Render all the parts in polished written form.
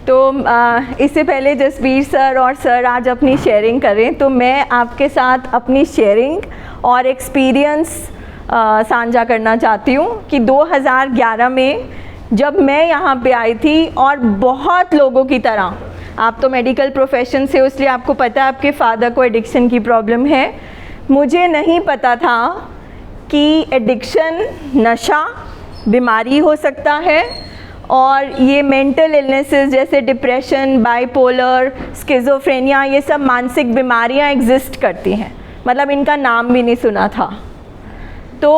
तो इससे पहले जसबीर सर और सर आज अपनी शेयरिंग करें, तो मैं आपके साथ अपनी शेयरिंग और एक्सपीरियंस साझा करना चाहती हूँ कि 2011 में जब मैं यहाँ पे आई थी और बहुत लोगों की तरह, आप तो मेडिकल प्रोफेशन से हो इसलिए आपको पता है आपके फादर को एडिक्शन की प्रॉब्लम है, मुझे नहीं पता था कि एडिक्शन नशा बीमारी हो सकता है और ये मेंटल इलनेसेस जैसे डिप्रेशन, बाइपोलर, स्किज़ोफ्रेनिया, ये सब मानसिक बीमारियां एग्जिस्ट करती हैं, मतलब इनका नाम भी नहीं सुना था। तो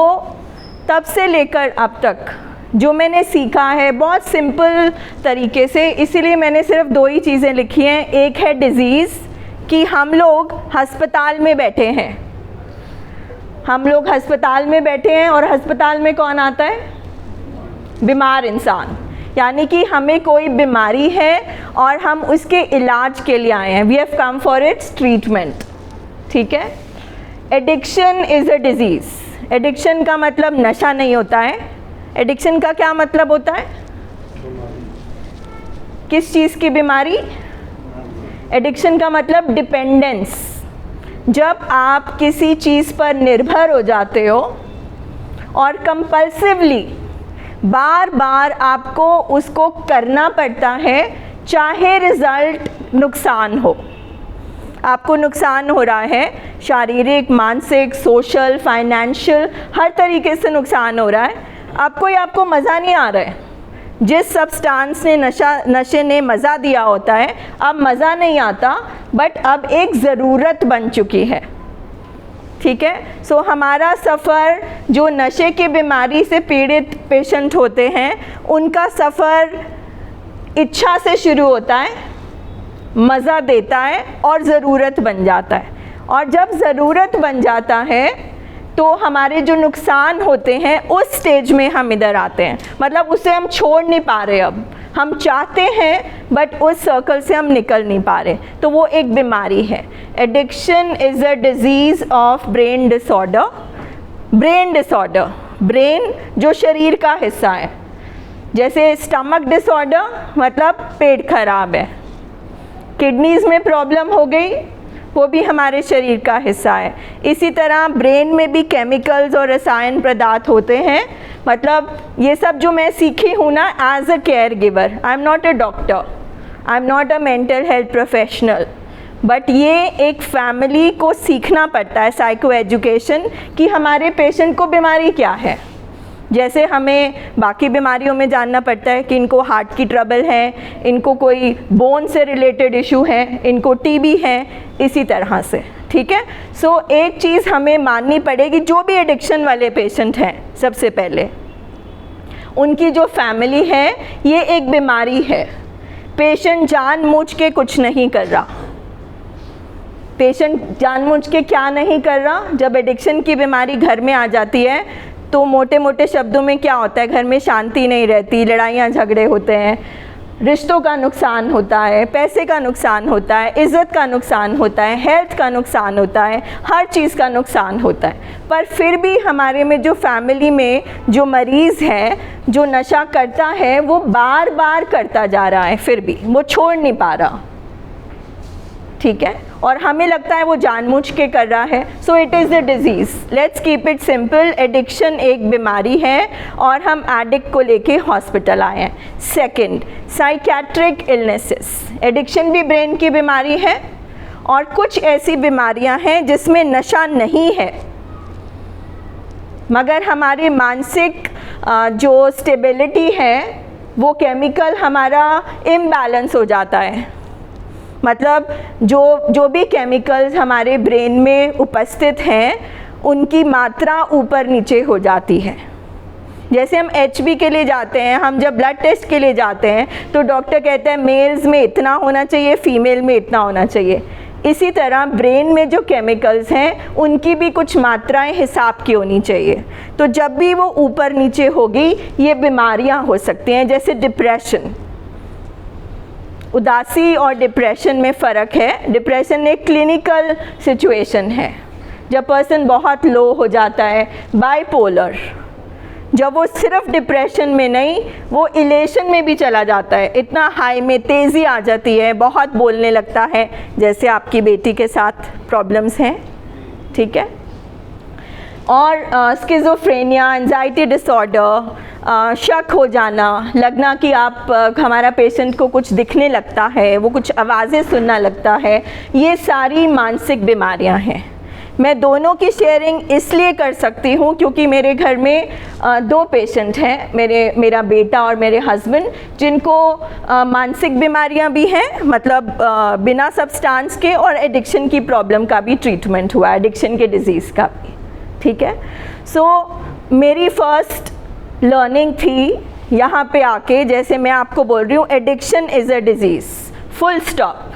तब से लेकर अब तक जो मैंने सीखा है बहुत सिंपल तरीके से, इसीलिए मैंने सिर्फ 2 ही चीज़ें लिखी हैं। एक है डिज़ीज़ कि हम लोग अस्पताल में बैठे हैं, हम लोग अस्पताल में बैठे हैं और अस्पताल में कौन आता है? बीमार इंसान, यानी कि हमें कोई बीमारी है और हम उसके इलाज के लिए आए हैं। We have come for its treatment, ठीक है। Addiction is a disease. Addiction का मतलब नशा नहीं होता है। एडिक्शन का क्या मतलब होता है? किस चीज़ की बीमारी? एडिक्शन का मतलब डिपेंडेंस। जब आप किसी चीज़ पर निर्भर हो जाते हो और कंपल्सिवली बार बार आपको उसको करना पड़ता है, चाहे रिज़ल्ट नुकसान हो, आपको नुकसान हो रहा है, शारीरिक, मानसिक, सोशल, फाइनेंशियल, हर तरीके से नुकसान हो रहा है, आपको मज़ा नहीं आ रहा है। जिस सब्सटेंस ने नशे ने मज़ा दिया होता है, अब मज़ा नहीं आता, बट अब एक ज़रूरत बन चुकी है, ठीक है। सो हमारा सफ़र, जो नशे की बीमारी से पीड़ित पेशेंट होते हैं, उनका सफ़र इच्छा से शुरू होता है, मज़ा देता है और ज़रूरत बन जाता है। और जब ज़रूरत बन जाता है तो हमारे जो नुकसान होते हैं उस स्टेज में हम इधर आते हैं, मतलब उसे हम छोड़ नहीं पा रहे, अब हम चाहते हैं बट उस सर्कल से हम निकल नहीं पा रहे, तो वो एक बीमारी है। Addiction is a disease of brain disorder. Brain disorder, brain जो शरीर का हिस्सा है, जैसे स्टमक डिसऑर्डर मतलब पेट खराब है, किडनीज़ में प्रॉब्लम हो गई, वो भी हमारे शरीर का हिस्सा है। इसी तरह ब्रेन में भी केमिकल्स और रसायन पदार्थ होते हैं, मतलब ये सब जो मैं सीखी हूँ ना as a caregiver, I am not a doctor, I am not a mental health professional, but ये एक फैमिली को सीखना पड़ता है, साइको एजुकेशन, कि हमारे पेशेंट को बीमारी क्या है। जैसे हमें बाकी बीमारियों में जानना पड़ता है कि इनको हार्ट की ट्रबल है, इनको कोई बोन से रिलेटेड इशू है, इनको टीबी है, इसी तरह से, ठीक है। सो एक चीज़ हमें माननी पड़ेगी, जो भी एडिक्शन वाले पेशेंट हैं, सबसे पहले उनकी जो फैमिली है ये एक बीमारी है। पेशेंट जानबूझ के कुछ नहीं कर रहा। पेशेंट जानबूझ के क्या नहीं कर रहा? जब एडिक्शन की बीमारी घर में आ जाती है तो मोटे मोटे शब्दों में क्या होता है? घर में शांति नहीं रहती, लड़ाइयाँ झगड़े होते हैं, रिश्तों का नुकसान होता है, पैसे का नुकसान होता है, इज़्ज़त का नुकसान होता है, हेल्थ का नुकसान होता है, हर चीज़ का नुकसान होता है। पर फिर भी हमारे में जो फैमिली में जो मरीज़ है, जो नशा करता है, वो बार बार करता जा रहा है, फिर भी वो छोड़ नहीं पा रहा, ठीक है। और हमें लगता है वो जानबूझ के कर रहा है। So it is a disease, let's keep it simple. Addiction एक बीमारी है और हम एडिक्ट को लेके हॉस्पिटल आए हैं। Second, psychiatric illnesses. एडिक्शन भी ब्रेन की बीमारी है और कुछ ऐसी बीमारियां हैं जिसमें नशा नहीं है, मगर हमारी मानसिक जो स्टेबिलिटी है, वो केमिकल हमारा इम्बैलेंस हो जाता है। मतलब जो भी केमिकल्स हमारे ब्रेन में उपस्थित हैं, उनकी मात्रा ऊपर नीचे हो जाती है। जैसे हम HB के लिए जाते हैं, हम जब ब्लड टेस्ट के लिए जाते हैं तो डॉक्टर कहते हैं मेल्स में इतना होना चाहिए, फीमेल में इतना होना चाहिए। इसी तरह ब्रेन में जो केमिकल्स हैं उनकी भी कुछ मात्राएं हिसाब की होनी चाहिए। तो जब भी वो ऊपर नीचे होगी, ये बीमारियां हो सकती हैं, जैसे डिप्रेशन। उदासी और डिप्रेशन में फ़र्क है। डिप्रेशन एक क्लिनिकल सिचुएशन है, जब पर्सन बहुत लो हो जाता है। बाइपोलर, जब वो सिर्फ डिप्रेशन में नहीं, वो इलेशन में भी चला जाता है, इतना हाई में तेज़ी आ जाती है, बहुत बोलने लगता है, जैसे आपकी बेटी के साथ प्रॉब्लम्स हैं, ठीक है। और स्किज़ोफ्रेनिया, एंजाइटी डिसऑर्डर, शक हो जाना, लगना कि आप हमारा पेशेंट को कुछ दिखने लगता है, वो कुछ आवाज़ें सुनना लगता है, ये सारी मानसिक बीमारियां हैं। मैं दोनों की शेयरिंग इसलिए कर सकती हूँ क्योंकि मेरे घर में 2 पेशेंट हैं, मेरा बेटा और मेरे हस्बैंड, जिनको मानसिक बीमारियां भी हैं, मतलब बिना सब्सटेंस के, और एडिक्शन की प्रॉब्लम का भी ट्रीटमेंट हुआ, एडिक्शन के डिज़ीज़ का भी, ठीक है। सो मेरी फर्स्ट लर्निंग थी यहाँ पे आके, जैसे मैं आपको बोल रही हूँ, addiction is a disease, full stop.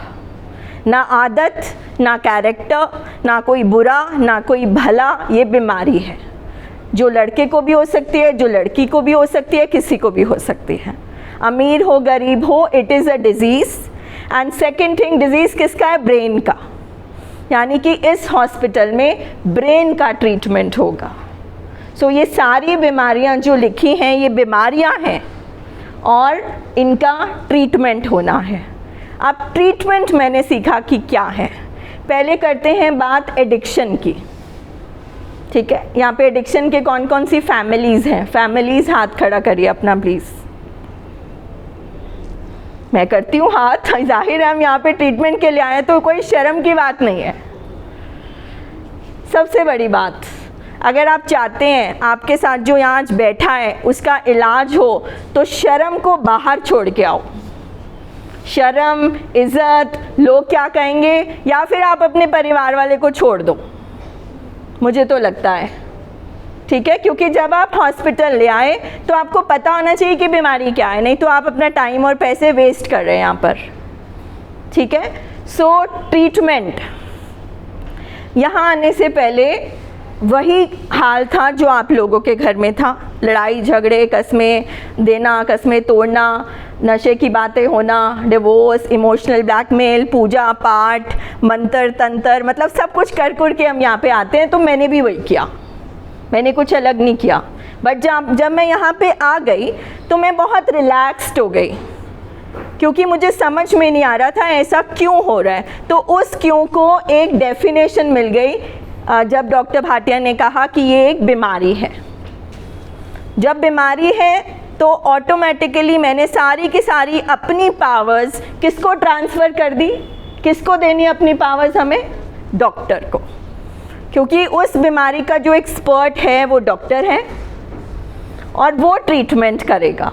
ना आदत, ना कैरेक्टर, ना कोई बुरा, ना कोई भला, ये बीमारी है जो लड़के को भी हो सकती है, जो लड़की को भी हो सकती है, किसी को भी हो सकती है, अमीर हो गरीब हो, it is a disease. And second thing, disease किसका है? ब्रेन का, यानी कि इस हॉस्पिटल में ब्रेन का ट्रीटमेंट होगा। सो ये सारी बीमारियां जो लिखी हैं, ये बीमारियां हैं और इनका ट्रीटमेंट होना है। अब ट्रीटमेंट मैंने सीखा कि क्या है। पहले करते हैं बात एडिक्शन की, ठीक है। यहाँ पे एडिक्शन के कौन कौन सी फैमिलीज़ हैं? फैमिलीज़ हाथ खड़ा करिए अपना प्लीज़। मैं करती हूँ हाथ, जाहिर है हम यहाँ पे ट्रीटमेंट के लिए आए, तो कोई शर्म की बात नहीं है। सबसे बड़ी बात, अगर आप चाहते हैं आपके साथ जो यहाँ आज बैठा है उसका इलाज हो, तो शर्म को बाहर छोड़ के आओ। शर्म, इज़्ज़त, लोग क्या कहेंगे, या फिर आप अपने परिवार वाले को छोड़ दो, मुझे तो लगता है, ठीक है। क्योंकि जब आप हॉस्पिटल ले आए तो आपको पता होना चाहिए कि बीमारी क्या है, नहीं तो आप अपना टाइम और पैसे वेस्ट कर रहे हैं यहाँ पर, ठीक है। सो ट्रीटमेंट, यहाँ आने से पहले वही हाल था जो आप लोगों के घर में था, लड़ाई झगड़े, कस्में देना, कस्में तोड़ना, नशे की बातें होना, डिवोर्स, इमोशनल ब्लैकमेल, पूजा पाठ, मंत्र तंत्र, मतलब सब कुछ कर के हम यहाँ पे आते हैं। तो मैंने भी वही किया, मैंने कुछ अलग नहीं किया। बट जब मैं यहाँ पे आ गई तो मैं बहुत रिलैक्स्ड हो गई, क्योंकि मुझे समझ में नहीं आ रहा था ऐसा क्यों हो रहा है। तो उस क्यों को एक डेफिनेशन मिल गई जब डॉक्टर भाटिया ने कहा कि ये एक बीमारी है। जब बीमारी है तो ऑटोमेटिकली मैंने सारी की सारी अपनी पावर्स किसको ट्रांसफ़र कर दी? किसको देनी अपनी पावर्स? हमें, डॉक्टर को, क्योंकि उस बीमारी का जो एक्सपर्ट है वो डॉक्टर है और वो ट्रीटमेंट करेगा।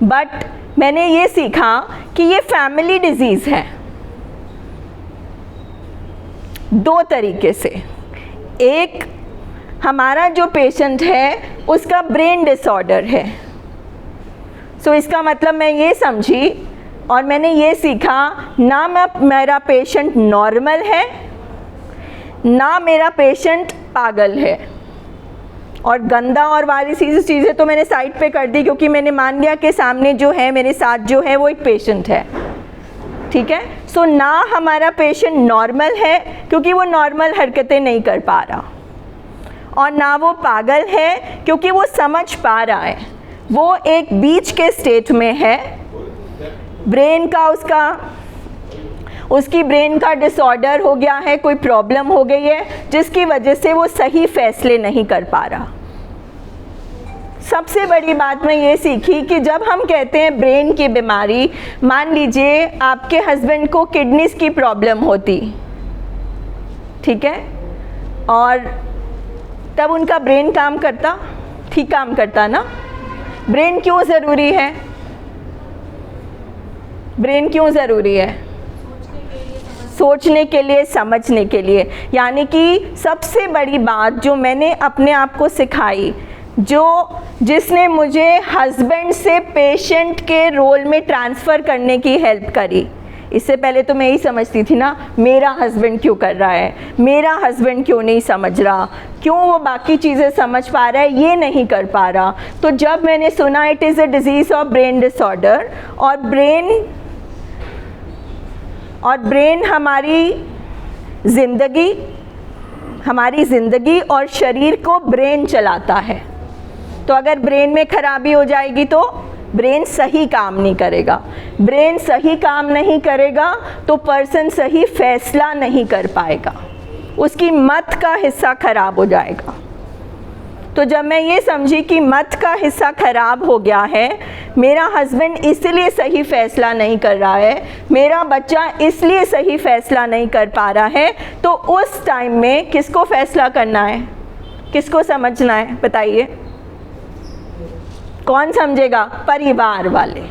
बट मैंने ये सीखा कि ये फैमिली डिजीज़ है 2 तरीके से। एक, हमारा जो पेशेंट है उसका ब्रेन डिसऑर्डर है। सो इसका मतलब मैं ये समझी और मैंने ये सीखा, ना मेरा पेशेंट नॉर्मल है, ना मेरा पेशेंट पागल है। और गंदा और वाली चीज़ें तो मैंने साइड पे कर दी, क्योंकि मैंने मान लिया कि सामने जो है, मेरे साथ जो है, वो एक पेशेंट है, ठीक है। सो ना हमारा पेशेंट नॉर्मल है, क्योंकि वो नॉर्मल हरकतें नहीं कर पा रहा, और ना वो पागल है, क्योंकि वो समझ पा रहा है। वो एक बीच के स्टेट में है, ब्रेन का उसकी ब्रेन का डिसऑर्डर हो गया है, कोई प्रॉब्लम हो गई है जिसकी वजह से वो सही फैसले नहीं कर पा रहा। सबसे बड़ी बात मैं ये सीखी कि जब हम कहते हैं ब्रेन की बीमारी, मान लीजिए आपके हस्बैंड को किडनीज की प्रॉब्लम होती, ठीक है, और तब उनका ब्रेन काम करता, ठीक काम करता ना। ब्रेन क्यों ज़रूरी है? ब्रेन क्यों ज़रूरी है? सोचने के लिए, समझने के लिए। यानी कि सबसे बड़ी बात जो मैंने अपने आप को सिखाई, जिसने मुझे हस्बैंड से पेशेंट के रोल में ट्रांसफ़र करने की हेल्प करी। इससे पहले तो मैं यही समझती थी ना, मेरा हस्बैंड क्यों कर रहा है, मेरा हस्बैंड क्यों नहीं समझ रहा, क्यों वो बाकी चीज़ें समझ पा रहा है, ये नहीं कर पा रहा। तो जब मैंने सुना it is a disease of brain disorder, और ब्रेन हमारी ज़िंदगी और शरीर को ब्रेन चलाता है, तो अगर ब्रेन में खराबी हो जाएगी तो ब्रेन सही काम नहीं करेगा। ब्रेन सही काम नहीं करेगा तो पर्सन सही फैसला नहीं कर पाएगा, उसकी मत का हिस्सा खराब हो जाएगा। तो जब मैं ये समझी कि मत का हिस्सा खराब हो गया है, मेरा हस्बैंड इसलिए सही फैसला नहीं कर रहा है, मेरा बच्चा इसलिए सही फैसला नहीं कर पा रहा है, तो उस टाइम में किसको फैसला करना है, किसको समझना है, बताइए कौन समझेगा? परिवार वाले।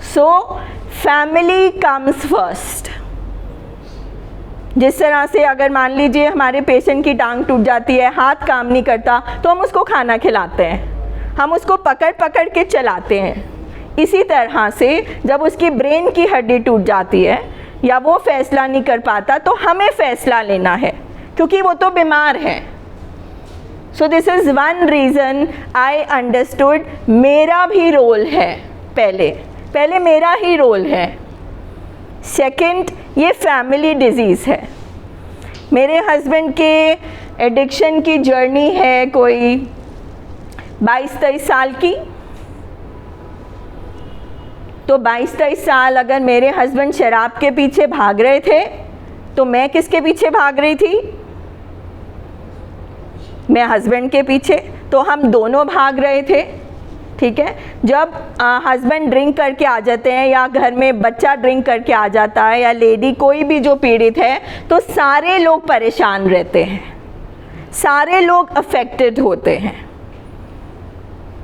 So family comes first. जिस तरह से अगर मान लीजिए हमारे पेशेंट की टांग टूट जाती है, हाथ काम नहीं करता, तो हम उसको खाना खिलाते हैं, हम उसको पकड़ पकड़ के चलाते हैं। इसी तरह से जब उसकी ब्रेन की हड्डी टूट जाती है या वो फैसला नहीं कर पाता, तो हमें फैसला लेना है, क्योंकि वो तो बीमार है। So this is one reason I understood मेरा भी रोल है। पहले मेरा ही रोल है। सेकंड, ये फैमिली डिजीज़ है। मेरे हस्बैंड के एडिक्शन की जर्नी है कोई 22-23 साल की। तो 22-23 साल अगर मेरे हस्बैंड शराब के पीछे भाग रहे थे, तो मैं किसके पीछे भाग रही थी? मैं हस्बैंड के पीछे। तो हम दोनों भाग रहे थे, ठीक है। जब हस्बैंड ड्रिंक करके आ जाते हैं या घर में बच्चा ड्रिंक करके आ जाता है या लेडी कोई भी जो पीड़ित है, तो सारे लोग परेशान रहते हैं, सारे लोग अफेक्टेड होते हैं।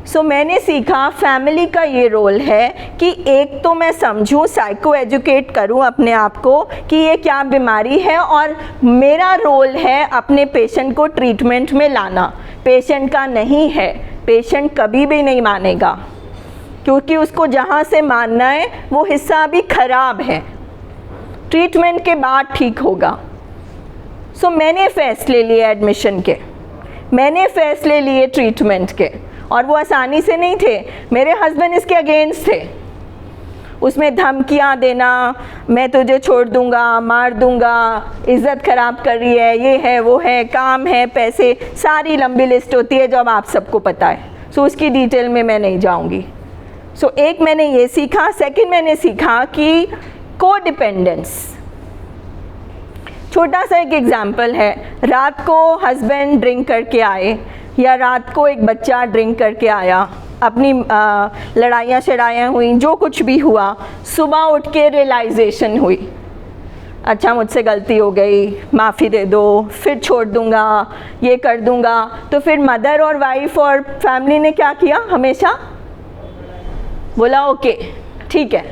सो मैंने सीखा फैमिली का ये रोल है कि एक तो मैं समझूं, साइको एजुकेट करूं अपने आप को कि ये क्या बीमारी है, और मेरा रोल है अपने पेशेंट को ट्रीटमेंट में लाना। पेशेंट का नहीं है, पेशेंट कभी भी नहीं मानेगा, क्योंकि उसको जहाँ से मानना है वो हिस्सा अभी खराब है, ट्रीटमेंट के बाद ठीक होगा। सो मैंने फ़ैसले लिए एडमिशन के, मैंने फ़ैसले लिए ट्रीटमेंट के, और वो आसानी से नहीं थे। मेरे हस्बैंड इसके अगेंस्ट थे, उसमें धमकियाँ देना, मैं तुझे छोड़ दूँगा, मार दूँगा, इज़्ज़त ख़राब कर रही है, ये है वो है, काम है, पैसे, सारी लंबी लिस्ट होती है जो अब आप सबको पता है। सो उसकी डिटेल में मैं नहीं जाऊँगी। सो एक मैंने ये सीखा। सेकंड मैंने सीखा कि को डिपेंडेंस। छोटा सा एक एग्जाम्पल है, रात को हस्बैंड ड्रिंक करके आए या रात को एक बच्चा ड्रिंक करके आया, अपनी लड़ाइयाँ शड़ाइयाँ हुई, जो कुछ भी हुआ, सुबह उठ के रियलाइजेशन हुई, अच्छा मुझसे गलती हो गई, माफ़ी दे दो, फिर छोड़ दूँगा, ये कर दूँगा। तो फिर मदर और वाइफ और फैमिली ने क्या किया? हमेशा बोला ओके ठीक है,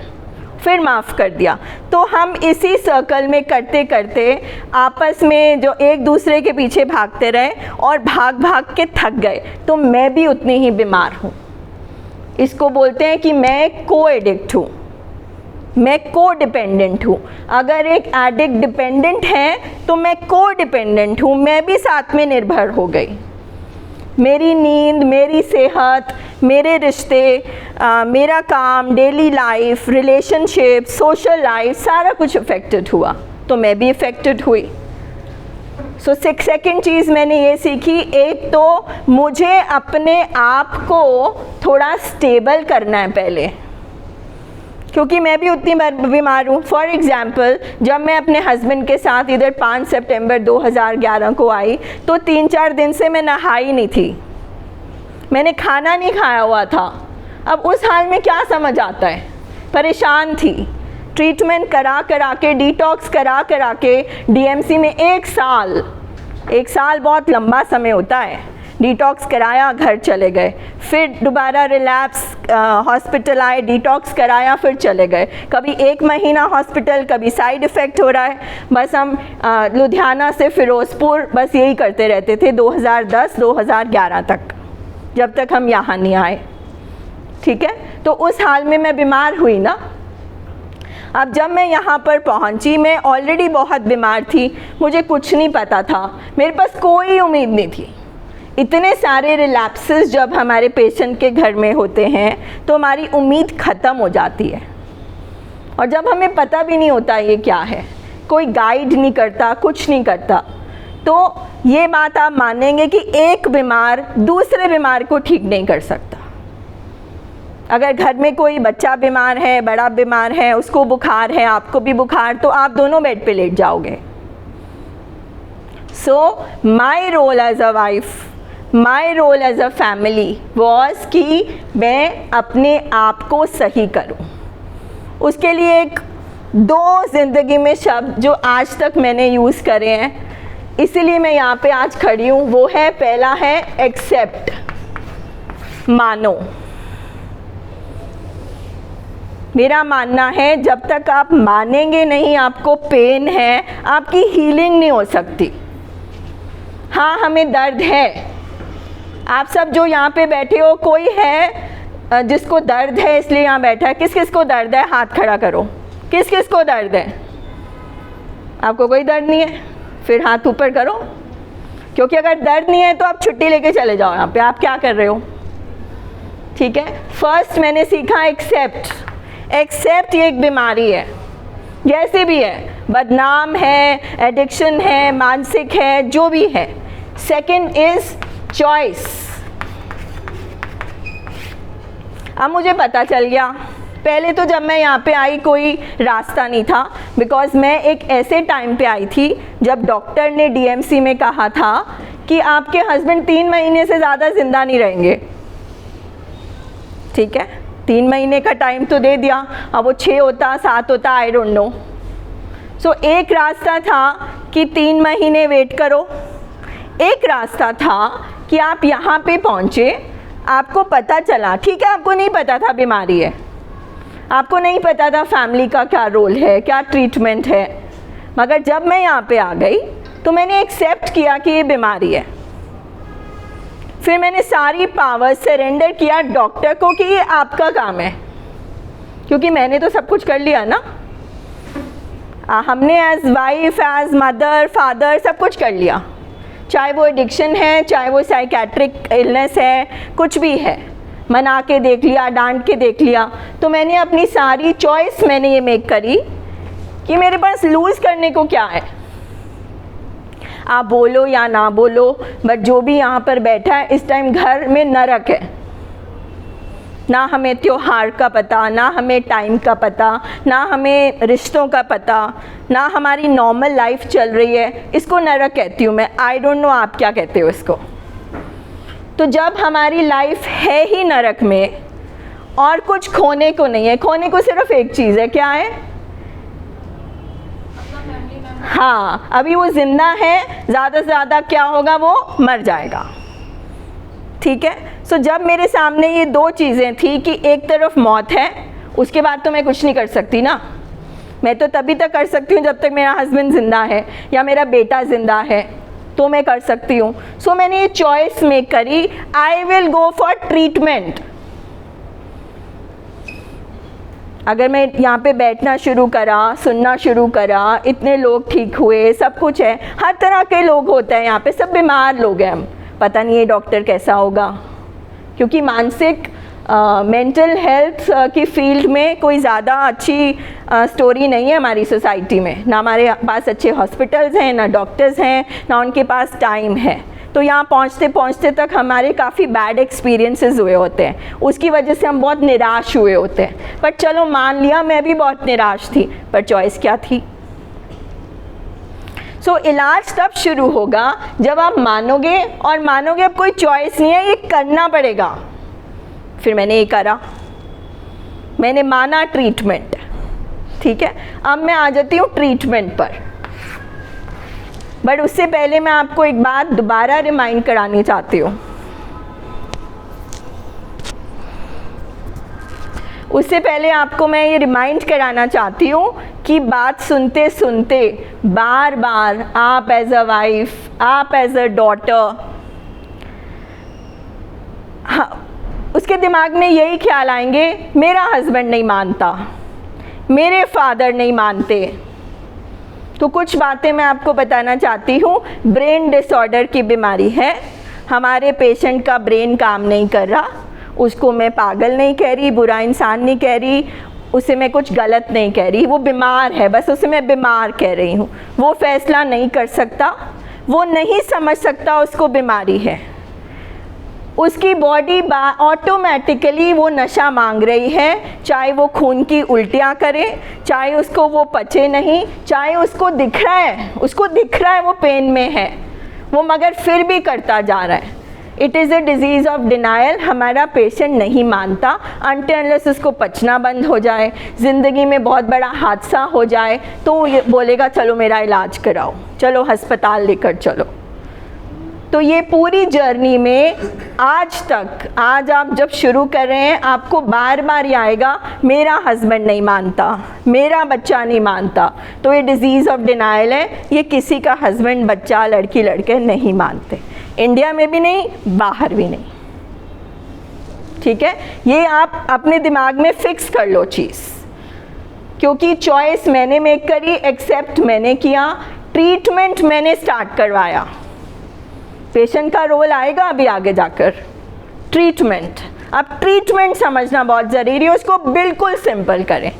फिर माफ़ कर दिया। तो हम इसी सर्कल में करते करते आपस में जो एक दूसरे के पीछे भागते रहे और भाग भाग के थक गए। तो मैं भी उतनी ही बीमार हूँ। इसको बोलते हैं कि मैं को एडिक्ट हूँ, मैं को डिपेंडेंट हूँ। अगर एक एडिक्ट डिपेंडेंट है तो मैं को डिपेंडेंट हूँ, मैं भी साथ में निर्भर हो गई। मेरी नींद, मेरी सेहत, मेरे रिश्ते, मेरा काम, daily life, relationship, social life, सारा कुछ अफेक्टेड हुआ, तो मैं भी अफेक्टेड हुई। सो सेकंड चीज़ मैंने ये सीखी, एक तो मुझे अपने आप को थोड़ा स्टेबल करना है पहले, क्योंकि मैं भी उतनी बीमार हूँ। फॉर एग्ज़ाम्पल, जब मैं अपने हस्बैंड के साथ इधर 5 सितंबर 2011 को आई, तो 3-4 दिन से मैं नहाई नहीं थी, मैंने खाना नहीं खाया हुआ था। अब उस हाल में क्या समझ आता है? परेशान थी। ट्रीटमेंट करा करा के, डिटॉक्स करा करा के, डीएमसी में 1 साल बहुत लंबा समय होता है। डिटॉक्स कराया, घर चले गए, फिर दोबारा रिलैप्स, हॉस्पिटल आए, डिटॉक्स कराया, फिर चले गए। कभी 1 महीना हॉस्पिटल, कभी साइड इफ़ेक्ट हो रहा है। बस हम लुधियाना से फ़िरोज़पुर बस यही करते रहते थे 2010-2011 तक, जब तक हम यहाँ नहीं आए, ठीक है। तो उस हाल में मैं बीमार हुई ना। अब जब मैं यहाँ पर पहुँची, मैं ऑलरेडी बहुत बीमार थी, मुझे कुछ नहीं पता था, मेरे पास कोई उम्मीद नहीं थी। इतने सारे रिलैप्सेस जब हमारे पेशेंट के घर में होते हैं तो हमारी उम्मीद ख़त्म हो जाती है, और जब हमें पता भी नहीं होता ये क्या है, कोई गाइड नहीं करता, कुछ नहीं करता, तो ये बात आप मानेंगे कि एक बीमार दूसरे बीमार को ठीक नहीं कर सकता। अगर घर में कोई बच्चा बीमार है, बड़ा बीमार है, उसको बुखार है, आपको भी बुखार, तो आप दोनों बेड पे लेट जाओगे। So my role as a wife, my role as a family was कि मैं अपने आप को सही करूं। उसके लिए एक 2 ज़िंदगी में शब्द जो आज तक मैंने यूज़ करे हैं, इसीलिए मैं यहाँ पे आज खड़ी हूँ, वो है, पहला है एक्सेप्ट, मानो। मेरा मानना है जब तक आप मानेंगे नहीं आपको पेन है, आपकी हीलिंग नहीं हो सकती। हाँ, हमें दर्द है। आप सब जो यहाँ पे बैठे हो, कोई है जिसको दर्द है इसलिए यहाँ बैठा है? किस किस को दर्द है? हाथ खड़ा करो। किस किस को दर्द है? आपको कोई दर्द नहीं है? फिर हाथ ऊपर करो, क्योंकि अगर दर्द नहीं है तो आप छुट्टी लेके चले जाओ यहाँ पे। आप क्या कर रहे हो? ठीक है, फर्स्ट मैंने सीखा एक्सेप्ट। एक्सेप्ट ये एक बीमारी है, जैसे भी है, बदनाम है, एडिक्शन है, मानसिक है, जो भी है। Second is choice. अब मुझे पता चल गया, पहले तो जब मैं यहाँ पे आई कोई रास्ता नहीं था, बिकॉज मैं एक ऐसे टाइम पे आई थी जब डॉक्टर ने डीएमसी में कहा था कि आपके हस्बैंड 3 महीने से ज़्यादा ज़िंदा नहीं रहेंगे। ठीक है, 3 महीने का टाइम तो दे दिया, अब वो 6 होता 7 होता, आई डोंट नो। सो एक रास्ता था कि 3 महीने वेट करो, एक रास्ता था कि आप यहाँ पे पहुँचे, आपको पता चला, ठीक है, आपको नहीं पता था बीमारी है, आपको नहीं पता था फैमिली का क्या रोल है, क्या ट्रीटमेंट है, मगर जब मैं यहाँ पे आ गई तो मैंने एक्सेप्ट किया कि ये बीमारी है। फिर मैंने सारी पावर सरेंडर किया डॉक्टर को कि ये आपका काम है, क्योंकि मैंने तो सब कुछ कर लिया ना। हमने as wife, as mother, father सब कुछ कर लिया, चाहे वो एडिक्शन है, चाहे वो साइकेट्रिक इलनेस है, कुछ भी है, मना के देख लिया, डांट के देख लिया। तो मैंने अपनी सारी चॉइस मैंने ये मेक करी कि मेरे पास लूज़ करने को क्या है। आप बोलो या ना बोलो, बट जो भी यहाँ पर बैठा है इस टाइम घर में नरक है। ना हमें त्योहार का पता, ना हमें टाइम का पता, ना हमें रिश्तों का पता, ना हमारी नॉर्मल लाइफ चल रही है। इसको नरक कहती हूँ मैं, आई डोंट नो आप क्या कहते हो इसको। तो जब हमारी लाइफ है ही नरक में और कुछ खोने को नहीं है, खोने को सिर्फ एक चीज़ है, क्या है? हाँ, अभी वो जिंदा है, ज़्यादा से ज़्यादा क्या होगा, वो मर जाएगा। ठीक है, सो जब मेरे सामने ये 2 चीज़ें थी कि एक तरफ मौत है, उसके बाद तो मैं कुछ नहीं कर सकती ना। मैं तो तभी तक कर सकती हूँ जब तक मेरा हस्बैंड ज़िंदा है या मेरा बेटा ज़िंदा है, तो मैं कर सकती हूँ। सो मैंने ये चॉइस मेक करी, I will go for treatment. अगर मैं यहाँ पे बैठना शुरू करा, सुनना शुरू करा, इतने लोग ठीक हुए, सब कुछ है, हर तरह के लोग होते हैं यहाँ पे, सब बीमार लोग हैं हम, पता नहीं ये डॉक्टर कैसा होगा, क्योंकि मानसिक मेंटल हेल्थ की फील्ड में कोई ज़्यादा अच्छी स्टोरी नहीं है हमारी सोसाइटी में। ना हमारे पास अच्छे हॉस्पिटल्स हैं, ना डॉक्टर्स हैं, ना उनके पास टाइम है। तो यहाँ पहुँचते पहुँचते तक हमारे काफ़ी बैड एक्सपीरियंसेस हुए होते हैं, उसकी वजह से हम बहुत निराश हुए होते हैं। पर चलो मान लिया मैं भी बहुत निराश थी, पर चॉइस क्या थी? सो इलाज तब शुरू होगा जब आप मानोगे, और मानोगे अब कोई चॉइस नहीं है, ये करना पड़ेगा। फिर मैंने ये करा, मैंने माना ट्रीटमेंट। ठीक है, अब मैं आ जाती हूँ ट्रीटमेंट पर, बट उससे पहले मैं आपको एक बात दोबारा रिमाइंड करानी चाहती हूँ। उससे पहले आपको मैं ये रिमाइंड कराना चाहती हूँ कि बात सुनते सुनते बार बार आप एज अ वाइफ, आप एज अ डॉटर, हाँ, उसके दिमाग में यही ख्याल आएंगे, मेरा हस्बैंड नहीं मानता, मेरे फादर नहीं मानते। तो कुछ बातें मैं आपको बताना चाहती हूँ। ब्रेन डिसऑर्डर की बीमारी है, हमारे पेशेंट का ब्रेन काम नहीं कर रहा। उसको मैं पागल नहीं कह रही, बुरा इंसान नहीं कह रही, उसे मैं कुछ गलत नहीं कह रही, वो बीमार है, बस उसे मैं बीमार कह रही हूँ। वो फैसला नहीं कर सकता, वो नहीं समझ सकता उसको बीमारी है, उसकी बॉडी ऑटोमेटिकली वो नशा मांग रही है, चाहे वो खून की उल्टियाँ करे, चाहे उसको वो पचे नहीं, चाहे उसको दिख रहा है वो पेन में है, वो मगर फिर भी करता जा रहा है। It is a disease of denial. हमारा पेशेंट नहीं मानता अनटिल अनलेस उसको पचना बंद हो जाए, ज़िंदगी में बहुत बड़ा हादसा हो जाए तो वो ये बोलेगा चलो मेरा इलाज कराओ, चलो अस्पताल लेकर चलो। तो ये पूरी जर्नी में आज आप जब शुरू कर रहे हैं आपको बार बार ये आएगा मेरा हस्बैंड नहीं मानता, मेरा बच्चा नहीं मानता। तो ये डिज़ीज़ ऑफ डिनाइल है, ये किसी का हस्बैंड, बच्चा, लड़की, लड़के नहीं मानते, इंडिया में भी नहीं, बाहर भी नहीं। ठीक है, ये आप अपने दिमाग में फिक्स कर लो चीज़, क्योंकि चॉइस मैंने मेक करी, एक्सेप्ट मैंने किया, ट्रीटमेंट मैंने स्टार्ट करवाया। पेशेंट का रोल आएगा अभी आगे जाकर, ट्रीटमेंट। अब ट्रीटमेंट समझना बहुत ज़रूरी है, उसको बिल्कुल सिंपल करें।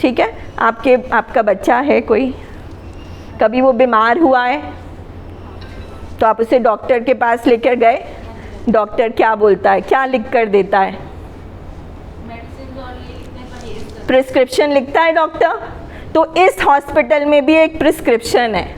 ठीक है, आपका बच्चा है कोई, कभी वो बीमार हुआ है तो आप उसे डॉक्टर के पास लेकर गए, डॉक्टर क्या बोलता है, क्या लिख कर देता है? प्रिस्क्रिप्शन लिखता है डॉक्टर। तो इस हॉस्पिटल में भी एक प्रिस्क्रिप्शन है।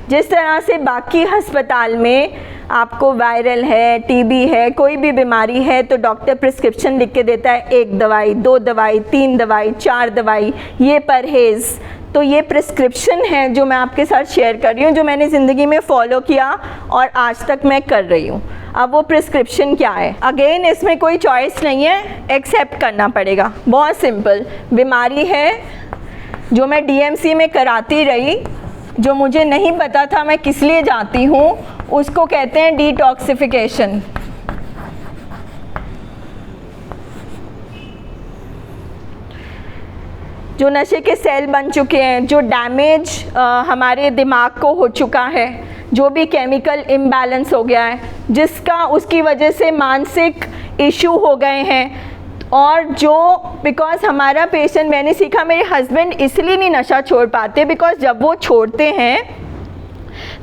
जिस तरह से बाकी अस्पताल में आपको वायरल है, टीबी है, कोई भी बीमारी है तो डॉक्टर प्रिस्क्रिप्शन लिख के देता है, 1 दवाई, 2 दवाई, 3 दवाई, 4 दवाई, ये परहेज़। तो ये प्रिस्क्रिप्शन है जो मैं आपके साथ शेयर कर रही हूँ, जो मैंने ज़िंदगी में फॉलो किया और आज तक मैं कर रही हूँ। अब वो प्रिस्क्रिप्शन क्या है? अगेन इसमें कोई चॉइस नहीं है, एक्सेप्ट करना पड़ेगा। बहुत सिंपल बीमारी है जो मैं डीएमसी में कराती रही, जो मुझे नहीं पता था मैं किस लिए जाती हूँ, उसको कहते हैं डिटॉक्सिफिकेशन। जो नशे के सेल बन चुके हैं, जो डैमेज हमारे दिमाग को हो चुका है, जो भी केमिकल इम्बैलेंस हो गया है, जिसका उसकी वजह से मानसिक इशू हो गए हैं, और जो बिकॉज़ हमारा पेशेंट, मैंने सीखा मेरे हस्बैंड इसलिए नहीं नशा छोड़ पाते बिकॉज़ जब वो छोड़ते हैं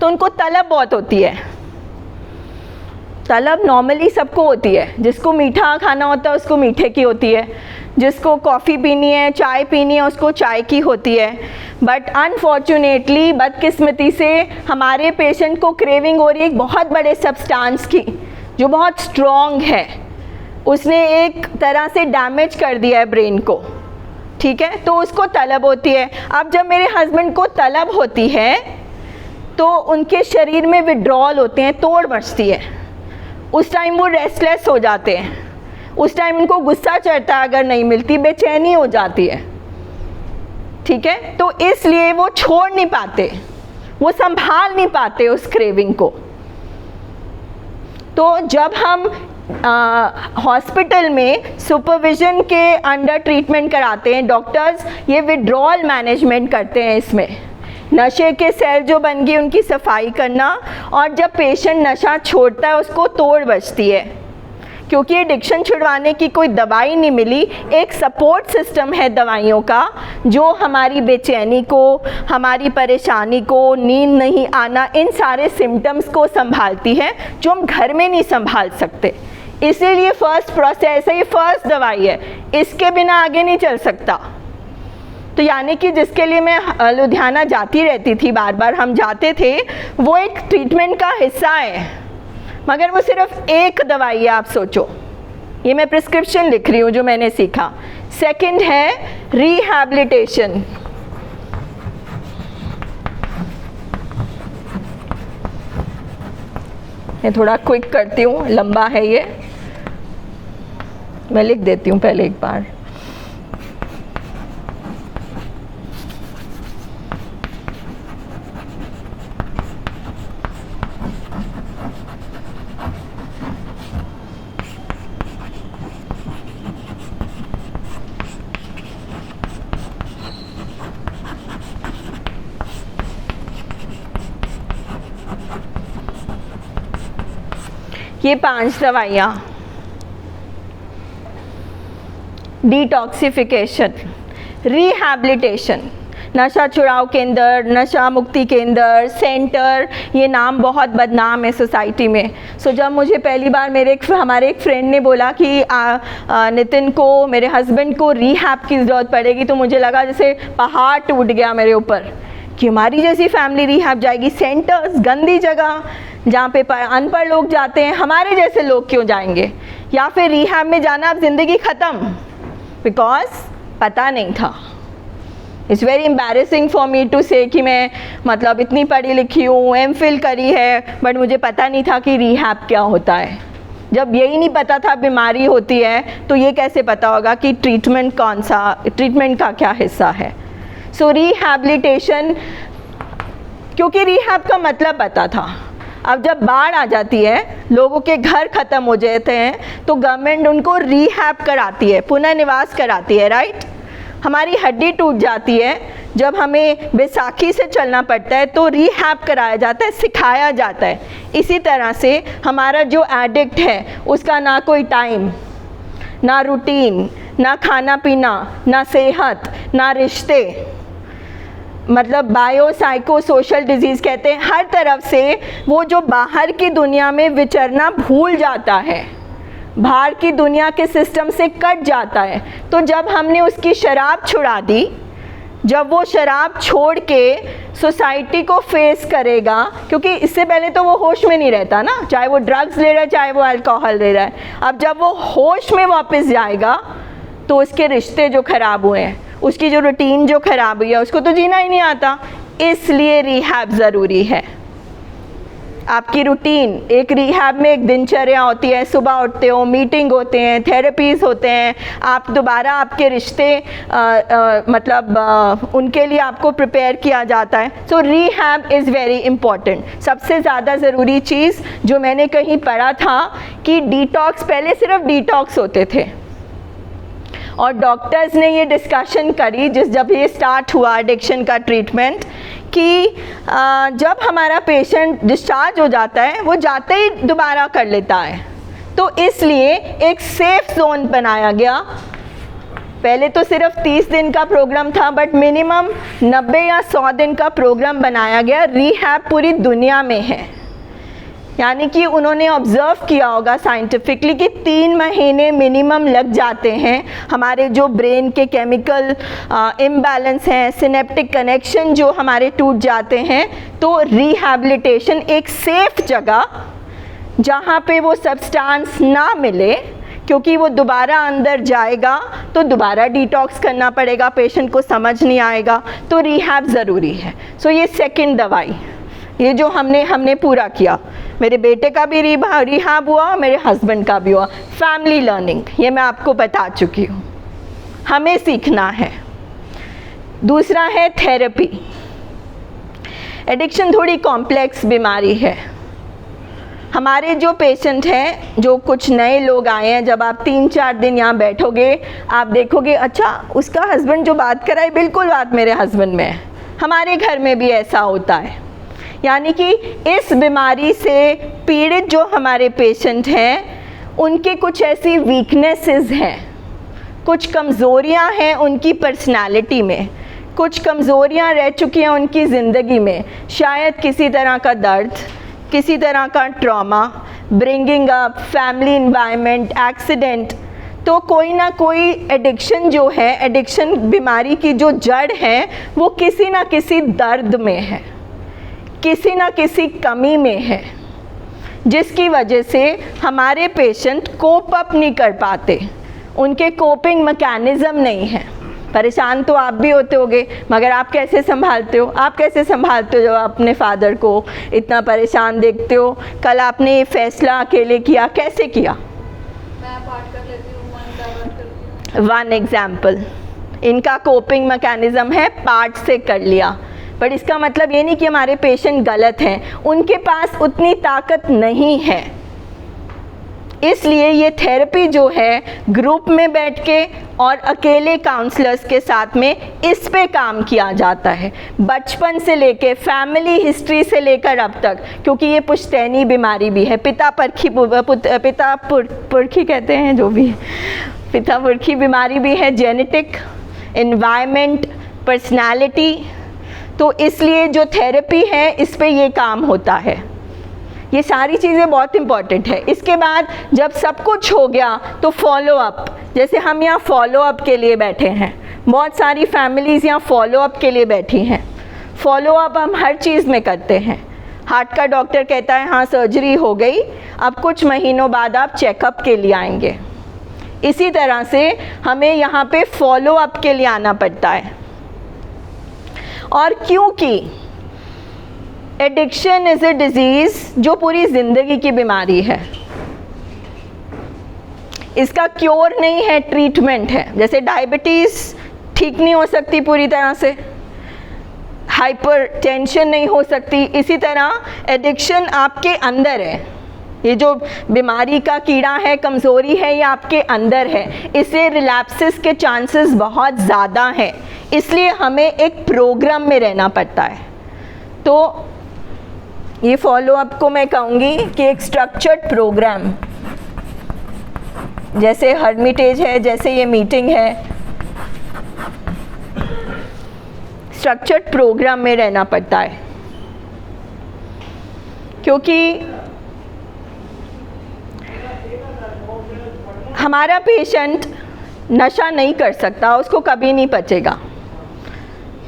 तो उनको तलब बहुत होती है। तलब नॉर्मली सबको होती है, जिसको मीठा खाना होता है उसको मीठे की होती है, जिसको कॉफ़ी पीनी है, चाय पीनी है, उसको चाय की होती है। बट अनफॉर्चुनेटली, बदकिस्मती से हमारे पेशेंट को क्रेविंग हो रही है एक बहुत बड़े सब्सटेंस की जो बहुत स्ट्रॉन्ग है, उसने एक तरह से डैमेज कर दिया है ब्रेन को। ठीक है, तो उसको तलब होती है। अब जब मेरे हस्बैंड को तलब होती है तो उनके शरीर में विड्रॉल होते हैं, तोड़ मचती है, उस टाइम वो रेस्टलेस हो जाते हैं, उस टाइम उनको गुस्सा चढ़ता है अगर नहीं मिलती, बेचैनी हो जाती है। ठीक है, तो इसलिए वो छोड़ नहीं पाते, वो संभाल नहीं पाते उस क्रेविंग को। तो जब हम हॉस्पिटल में सुपरविजन के अंडर ट्रीटमेंट कराते हैं, डॉक्टर्स ये विड्रॉल मैनेजमेंट करते हैं, इसमें नशे के सेल जो बन गए उनकी सफाई करना, और जब पेशेंट नशा छोड़ता है उसको तोड़ बचती है। क्योंकि एडिक्शन छुड़वाने की कोई दवाई नहीं मिली, एक सपोर्ट सिस्टम है दवाइयों का जो हमारी बेचैनी को, हमारी परेशानी को, नींद नहीं आना, इन सारे सिम्टम्स को संभालती है जो हम घर में नहीं संभाल सकते। इसीलिए फर्स्ट प्रोसेस है, ये फर्स्ट दवाई है, इसके बिना आगे नहीं चल सकता। तो यानी कि जिसके लिए मैं लुधियाना जाती रहती थी, बार बार हम जाते थे, वो एक ट्रीटमेंट का हिस्सा है, मगर वो सिर्फ एक दवाई है। आप सोचो, ये मैं प्रिस्क्रिप्शन लिख रही हूँ जो मैंने सीखा। सेकंड है रिहैबिलिटेशन। मैं थोड़ा क्विक करती हूँ, लंबा है ये, मैं लिख देती हूँ पहले एक बार। ये 5 दवाइयाँ: डिटॉक्सिफिकेशन, रिहैबिलिटेशन, नशा छुड़ाओ केंद्र, नशा मुक्ति केंद्र, सेंटर, ये नाम बहुत बदनाम है सोसाइटी में। सो जब मुझे पहली बार हमारे एक फ्रेंड ने बोला कि नितिन को, मेरे हस्बैंड को रिहैब की ज़रूरत पड़ेगी, तो मुझे लगा जैसे पहाड़ टूट गया मेरे ऊपर कि हमारी जैसी फैमिली रिहैब जाएगी। सेंटर्स, गंदी जगह जहाँ पे अनपढ़ लोग जाते हैं, हमारे जैसे लोग क्यों जाएंगे? या फिर रिहैब में जाना अब ज़िंदगी ख़त्म, बिकॉज पता नहीं था। It's very embarrassing for me to say कि मैं मतलब इतनी पढ़ी लिखी हूँ, MPhil करी है, बट मुझे पता नहीं था कि रिहैब क्या होता है। जब यही नहीं पता था बीमारी होती है, तो ये कैसे पता होगा कि ट्रीटमेंट कौन सा, ट्रीटमेंट का क्या हिस्सा है। सो रिहैबिलिटेशन, क्योंकि रिहैब का मतलब पता था। अब जब बाढ़ आ जाती है, लोगों के घर ख़त्म हो जाते हैं, तो गवर्नमेंट उनको रिहैब कराती है, पुनर्निवास कराती है, राइट। हमारी हड्डी टूट जाती है, जब हमें बैसाखी से चलना पड़ता है, तो रिहैब कराया जाता है, सिखाया जाता है। इसी तरह से हमारा जो एडिक्ट है, उसका ना कोई टाइम, ना रूटीन, ना खाना पीना, ना सेहत, ना रिश्ते, मतलब बायो साइको सोशल डिजीज़ कहते हैं, हर तरफ से वो जो बाहर की दुनिया में विचरना भूल जाता है, बाहर की दुनिया के सिस्टम से कट जाता है। तो जब हमने उसकी शराब छुड़ा दी, जब वो शराब छोड़ के सोसाइटी को फेस करेगा, क्योंकि इससे पहले तो वो होश में नहीं रहता ना, चाहे वो ड्रग्स ले रहा है, चाहे वो अल्कोहल ले रहा है। अब जब वो होश में वापस जाएगा, तो उसके रिश्ते जो ख़राब हुए हैं, उसकी जो रूटीन जो ख़राब हुई है, उसको तो जीना ही नहीं आता। इसलिए रिहैब ज़रूरी है। आपकी रूटीन, एक रिहैब में एक दिनचर्या होती है, सुबह उठते हो, मीटिंग होते हैं, थेरेपीज़ होते हैं, आप दोबारा आपके रिश्ते उनके लिए आपको प्रिपेयर किया जाता है। सो रिहैब इज़ वेरी इम्पॉर्टेंट। सबसे ज़्यादा ज़रूरी चीज़ जो मैंने कहीं पढ़ा था कि डिटॉक्स, पहले सिर्फ डिटॉक्स होते थे, और डॉक्टर्स ने ये डिस्कशन करी जब ये स्टार्ट हुआ एडिक्शन का ट्रीटमेंट, कि जब हमारा पेशेंट डिस्चार्ज हो जाता है, वो जाते ही दोबारा कर लेता है। तो इसलिए एक सेफ जोन बनाया गया। पहले तो सिर्फ 30 दिन का प्रोग्राम था, बट मिनिमम 90 या 100 दिन का प्रोग्राम बनाया गया। रिहैब पूरी दुनिया में है, यानी कि उन्होंने ऑब्ज़र्व किया होगा साइंटिफिकली कि 3 महीने मिनिमम लग जाते हैं। हमारे जो ब्रेन के केमिकल इम्बैलेंस हैं, सिनेप्टिक कनेक्शन जो हमारे टूट जाते हैं, तो रिहैबिलिटेशन एक सेफ जगह जहाँ पे वो सब्सटेंस ना मिले, क्योंकि वो दोबारा अंदर जाएगा तो दोबारा डिटॉक्स करना पड़ेगा, पेशेंट को समझ नहीं आएगा, तो रिहैब ज़रूरी है। सो ये सेकंड दवाई, ये जो हमने पूरा किया, मेरे बेटे का भी रिहैब हुआ, मेरे हस्बैंड का भी हुआ। फैमिली लर्निंग, ये मैं आपको बता चुकी हूँ, हमें सीखना है। दूसरा है थेरेपी। एडिक्शन थोड़ी कॉम्प्लेक्स बीमारी है। हमारे जो पेशेंट हैं, जो कुछ नए लोग आए हैं, जब आप 3-4 दिन यहाँ बैठोगे, आप देखोगे अच्छा उसका हस्बैंड जो बात कराए, बिल्कुल बात मेरे हस्बैंड में है। हमारे घर में भी ऐसा होता है। यानी कि इस बीमारी से पीड़ित जो हमारे पेशेंट हैं, उनके कुछ ऐसी वीकनेसेस हैं, कुछ कमज़ोरियां हैं उनकी पर्सनालिटी में, कुछ कमज़ोरियां रह चुकी हैं उनकी ज़िंदगी में। शायद किसी तरह का दर्द, किसी तरह का trauma, bringing up, family environment, accident, तो कोई ना कोई एडिक्शन जो है, एडिक्शन बीमारी की जो जड़ है, वो किसी ना किसी दर्द में है, किसी ना किसी कमी में है, जिसकी वजह से हमारे पेशेंट कोप अप नहीं कर पाते, उनके कोपिंग मैकेनिज़्म नहीं है। परेशान तो आप भी होते होगे, मगर आप कैसे संभालते हो? आप कैसे संभालते हो जब आप अपने फादर को इतना परेशान देखते हो? कल आपने ये फैसला अकेले किया, कैसे किया? मैं पाठ कर लेती हूँ, मन डाइवर्ट करती हूँ। वन एग्जाम्पल, इनका कोपिंग मैकेनिज़्म है पाठ से कर लिया, पर इसका मतलब ये नहीं कि हमारे पेशेंट गलत हैं, उनके पास उतनी ताकत नहीं है। इसलिए ये थेरेपी जो है, ग्रुप में बैठ के और अकेले काउंसलर्स के साथ में इस पे काम किया जाता है, बचपन से लेके, फैमिली हिस्ट्री से लेकर अब तक, क्योंकि ये पुश्तैनी बीमारी भी है। पिता पुरखी कहते हैं, जो भी पिता पुरखी बीमारी भी है, जेनेटिक, एनवायरनमेंट, पर्सनालिटी। तो इसलिए जो थेरेपी है इस पे ये काम होता है। ये सारी चीज़ें बहुत इम्पॉर्टेंट है। इसके बाद जब सब कुछ हो गया तो फॉलो अप, जैसे हम यहाँ फॉलो अप के लिए बैठे हैं, बहुत सारी फैमिलीज़ यहाँ फॉलो अप के लिए बैठी हैं। फॉलो अप हम हर चीज़ में करते हैं। हार्ट का डॉक्टर कहता है हाँ सर्जरी हो गई, अब कुछ महीनों बाद आप चेकअप के लिए आएंगे। इसी तरह से हमें यहाँ पे फॉलो अप के लिए आना पड़ता है। और क्योंकि एडिक्शन इज़ ए डिज़ीज़ जो पूरी ज़िंदगी की बीमारी है, इसका क्योर नहीं है, ट्रीटमेंट है। जैसे डायबिटीज़ ठीक नहीं हो सकती पूरी तरह से, हाइपर टेंशन नहीं हो सकती, इसी तरह एडिक्शन आपके अंदर है। ये जो बीमारी का कीड़ा है, कमज़ोरी है, ये आपके अंदर है, इसलिए रिलैप्सेस के चांसेस बहुत ज़्यादा हैं। इसलिए हमें एक प्रोग्राम में रहना पड़ता है। तो ये फॉलो अप को मैं कहूँगी कि एक स्ट्रक्चर्ड प्रोग्राम, जैसे हर्मिटेज है, जैसे ये मीटिंग है, स्ट्रक्चर्ड प्रोग्राम में रहना पड़ता है। क्योंकि हमारा पेशेंट नशा नहीं कर सकता, उसको कभी नहीं पचेगा।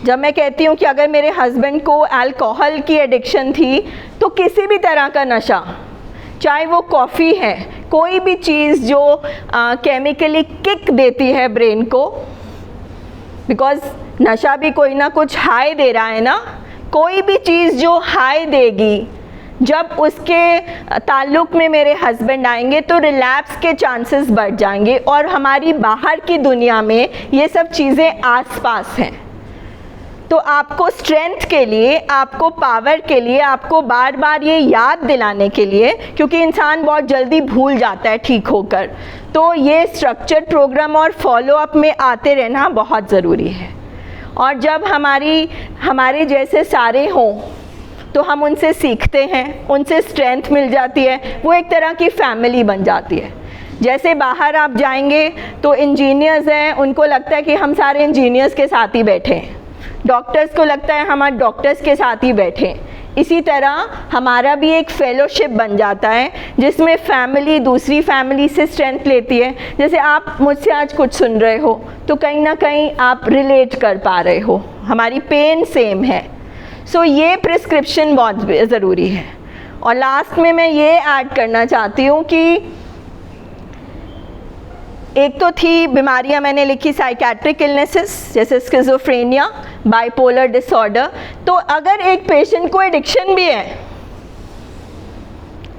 जब मैं कहती हूँ कि अगर मेरे हस्बैंड को अल्कोहल की एडिक्शन थी तो किसी भी तरह का नशा, चाहे वो कॉफ़ी है, कोई भी चीज़ जो केमिकली किक देती है ब्रेन को, बिकॉज़ नशा भी कोई ना कुछ हाई दे रहा है ना, कोई भी चीज़ जो हाई देगी, जब उसके ताल्लुक़ में मेरे हस्बैंड आएंगे तो रिलैप्स के चांसेस बढ़ जाएंगे। और हमारी बाहर की दुनिया में ये सब चीज़ें आसपास हैं। तो आपको स्ट्रेंथ के लिए, आपको पावर के लिए, आपको बार बार ये याद दिलाने के लिए, क्योंकि इंसान बहुत जल्दी भूल जाता है ठीक होकर, तो ये स्ट्रक्चर्ड प्रोग्राम और फॉलो अप में आते रहना बहुत ज़रूरी है। और जब हमारे जैसे सारे हों तो हम उनसे सीखते हैं, उनसे स्ट्रेंथ मिल जाती है, वो एक तरह की फैमिली बन जाती है। जैसे बाहर आप जाएंगे तो इंजीनियर्स हैं, उनको लगता है कि हम सारे इंजीनियर्स के साथ ही बैठे हैं, डॉक्टर्स को लगता है हम डॉक्टर्स के साथ ही बैठे। इसी तरह हमारा भी एक फेलोशिप बन जाता है जिसमें फैमिली दूसरी फैमिली से स्ट्रेंथ लेती है। जैसे आप मुझसे आज कुछ सुन रहे हो तो कहीं ना कहीं आप रिलेट कर पा रहे हो, हमारी पेन सेम है। सो ये प्रिस्क्रिप्शन बहुत ज़रूरी है। और लास्ट में मैं ये ऐड करना चाहती हूँ कि एक तो थी बीमारियां मैंने लिखी साइकेट्रिक इलनेसेस जैसे स्किज़ोफ्रेनिया, बाइपोलर डिसऑर्डर। तो अगर एक पेशेंट को एडिक्शन भी है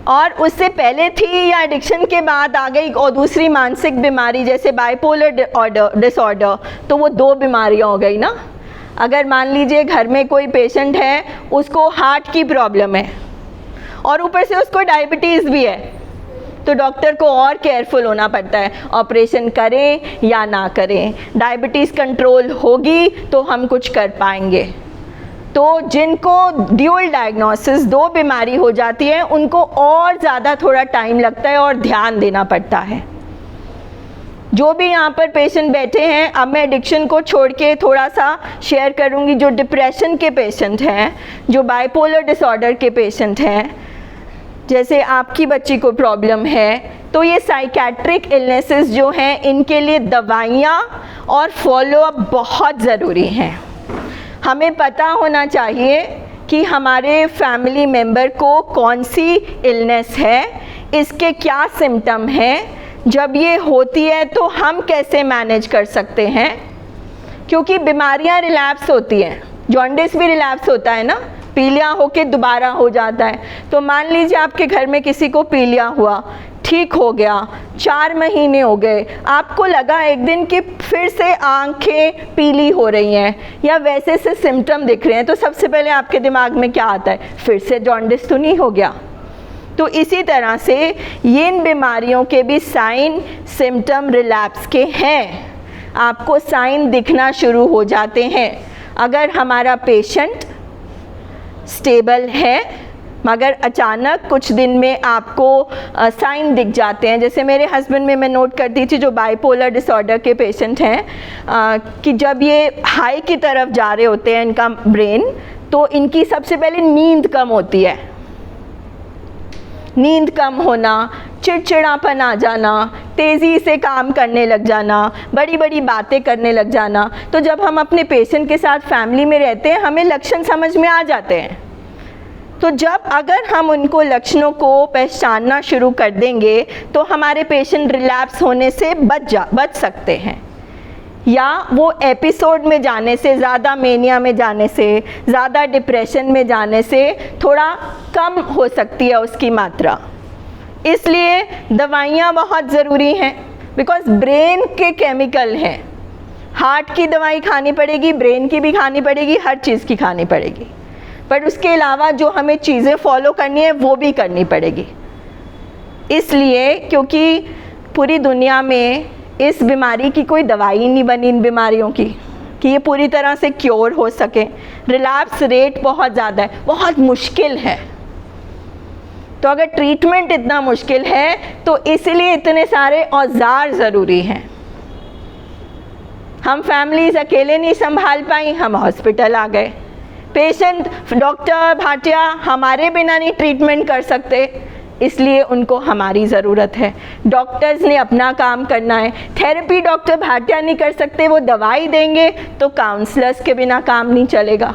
और उससे पहले थी या एडिक्शन के बाद आ गई और दूसरी मानसिक बीमारी जैसे बाइपोलर डिसऑर्डर, तो वो 2 बीमारियां हो गई ना। अगर मान लीजिए घर में कोई पेशेंट है, उसको हार्ट की प्रॉब्लम है और ऊपर से उसको डायबिटीज़ भी है, तो डॉक्टर को और केयरफुल होना पड़ता है, ऑपरेशन करें या ना करें। डायबिटीज़ कंट्रोल होगी तो हम कुछ कर पाएंगे। तो जिनको ड्यूल डायग्नोसिस 2 बीमारी हो जाती है, उनको और ज़्यादा थोड़ा टाइम लगता है और ध्यान देना पड़ता है। जो भी यहाँ पर पेशेंट बैठे हैं, अब मैं एडिक्शन को छोड़ के थोड़ा सा शेयर करूँगी। जो डिप्रेशन के पेशेंट हैं, जो बाइपोलर डिसऑर्डर के पेशेंट हैं, जैसे आपकी बच्ची को प्रॉब्लम है, तो ये साइकेट्रिक इलनेसेस जो हैं, इनके लिए दवाइयाँ और फॉलोअप बहुत ज़रूरी हैं। हमें पता होना चाहिए कि हमारे फैमिली मेम्बर को कौन सी इलनेस है, इसके क्या सिम्टम हैं, जब ये होती है तो हम कैसे मैनेज कर सकते हैं। क्योंकि बीमारियाँ रिलैप्स होती हैं, जॉन्डिस भी रिलैप्स होता है ना, पीलिया होके दोबारा हो जाता है। तो मान लीजिए आपके घर में किसी को पीलिया हुआ, ठीक हो गया, 4 महीने हो गए, आपको लगा एक दिन कि फिर से आंखें पीली हो रही हैं या वैसे से सिम्टम दिख रहे हैं, तो सबसे पहले आपके दिमाग में क्या आता है, फिर से जॉन्डिस तो नहीं हो गया। तो इसी तरह से ये इन बीमारियों के भी साइन सिम्टम रिलैप्स के हैं। आपको साइन दिखना शुरू हो जाते हैं। अगर हमारा पेशेंट स्टेबल है, मगर अचानक कुछ दिन में आपको साइन दिख जाते हैं। जैसे मेरे हस्बैंड में मैं नोट करती थी, जो बाइपोलर डिसऑर्डर के पेशेंट हैं, कि जब ये हाई की तरफ जा रहे होते हैं इनका ब्रेन, तो इनकी सबसे पहले नींद कम होती है। नींद कम होना, चिड़चिड़ापन आ जाना, तेज़ी से काम करने लग जाना, बड़ी बड़ी बातें करने लग जाना। तो जब हम अपने पेशेंट के साथ फैमिली में रहते हैं, हमें लक्षण समझ में आ जाते हैं। तो जब अगर हम उनको लक्षणों को पहचानना शुरू कर देंगे तो हमारे पेशेंट रिलैप्स होने से बच सकते हैं, या वो एपिसोड में जाने से, ज़्यादा मेनिया में जाने से, ज़्यादा डिप्रेशन में जाने से थोड़ा कम हो सकती है उसकी मात्रा। इसलिए दवाइयाँ बहुत ज़रूरी हैं, बिकॉज़ ब्रेन के केमिकल हैं। हार्ट की दवाई खानी पड़ेगी, ब्रेन की भी खानी पड़ेगी, हर चीज़ की खानी पड़ेगी, पर उसके अलावा जो हमें चीज़ें फॉलो करनी है वो भी करनी पड़ेगी। इसलिए क्योंकि पूरी दुनिया में इस बीमारी की कोई दवाई नहीं बनी, इन बीमारियों की, कि ये पूरी तरह से क्योर हो सके। रिलैप्स रेट बहुत ज़्यादा है, बहुत मुश्किल है। तो अगर ट्रीटमेंट इतना मुश्किल है तो इसलिए इतने सारे औजार ज़रूरी हैं। हम फैमिलीज़ अकेले नहीं संभाल पाई, हम हॉस्पिटल आ गए। पेशेंट डॉक्टर भाटिया हमारे बिना नहीं ट्रीटमेंट कर सकते, इसलिए उनको हमारी ज़रूरत है। डॉक्टर्स ने अपना काम करना है। थेरेपी डॉक्टर भाटिया नहीं कर सकते, वो दवाई देंगे, तो काउंसलर्स के बिना काम नहीं चलेगा।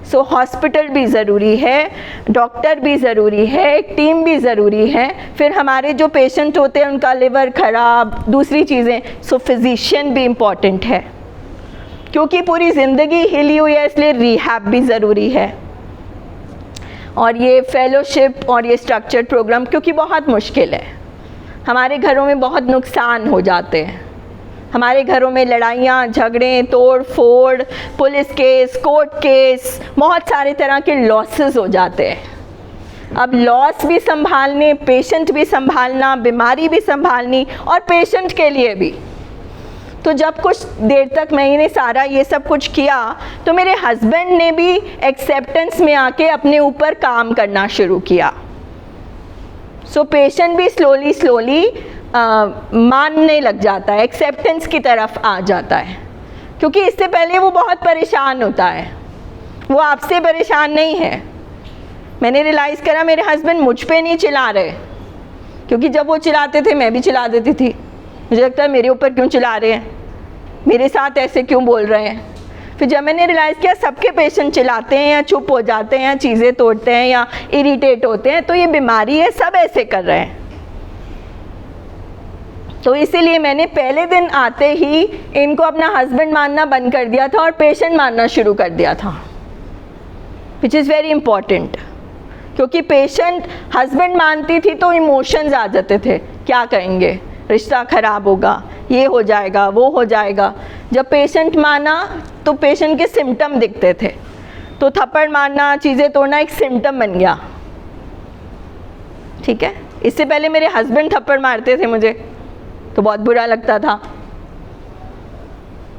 सो हॉस्पिटल भी ज़रूरी है, डॉक्टर भी ज़रूरी है, एक टीम भी ज़रूरी है। फिर हमारे जो पेशेंट होते हैं उनका लिवर ख़राब, दूसरी चीज़ें, सो फिजिशियन भी इम्पॉर्टेंट है, क्योंकि पूरी ज़िंदगी हिली हुई है, इसलिए रिहैब भी ज़रूरी है। और ये फेलोशिप और ये स्ट्रक्चर्ड प्रोग्राम, क्योंकि बहुत मुश्किल है। हमारे घरों में बहुत नुकसान हो जाते हैं, हमारे घरों में लड़ाइयाँ, झगड़े, तोड़ फोड़, पुलिस केस, कोर्ट केस, बहुत सारे तरह के लॉसेस हो जाते हैं। अब लॉस भी संभालने, पेशेंट भी संभालना, बीमारी भी संभालनी, और पेशेंट के लिए भी। तो जब कुछ देर तक मैंने सारा ये सब कुछ किया, तो मेरे हस्बैंड ने भी एक्सेप्टेंस में आके अपने ऊपर काम करना शुरू किया। सो पेशेंट भी स्लोली मानने लग जाता है, एक्सेप्टेंस की तरफ आ जाता है, क्योंकि इससे पहले वो बहुत परेशान होता है, वो आपसे परेशान नहीं है। मैंने रियलाइज़ करा मेरे हस्बैंड मुझ पे नहीं चिल्ला रहे, क्योंकि जब वो चिल्लाते थे मैं भी चिल्ला देती थी। मुझे लगता है मेरे ऊपर क्यों चिल्ला रहे हैं, मेरे साथ ऐसे क्यों बोल रहे हैं। फिर जब मैंने रियलाइज़ किया सबके पेशेंट चिल्लाते हैं या चुप हो जाते हैं या चीज़ें तोड़ते हैं या इरिटेट होते हैं, तो ये बीमारी है, सब ऐसे कर रहे हैं। तो इसीलिए मैंने पहले दिन आते ही इनको अपना हस्बैंड मानना बंद कर दिया था और पेशेंट मानना शुरू कर दिया था, विच इज़ वेरी इम्पॉर्टेंट। क्योंकि पेशेंट हस्बैंड मानती थी तो इमोशंस आ जाते थे, क्या कहेंगे, रिश्ता ख़राब होगा, ये हो जाएगा, वो हो जाएगा। जब पेशेंट माना तो पेशेंट के सिम्टम दिखते थे, तो थप्पड़ मारना, चीज़ें तोड़ना एक सिम्टम बन गया। ठीक है, इससे पहले मेरे हस्बैंड थप्पड़ मारते थे मुझे, तो बहुत बुरा लगता था।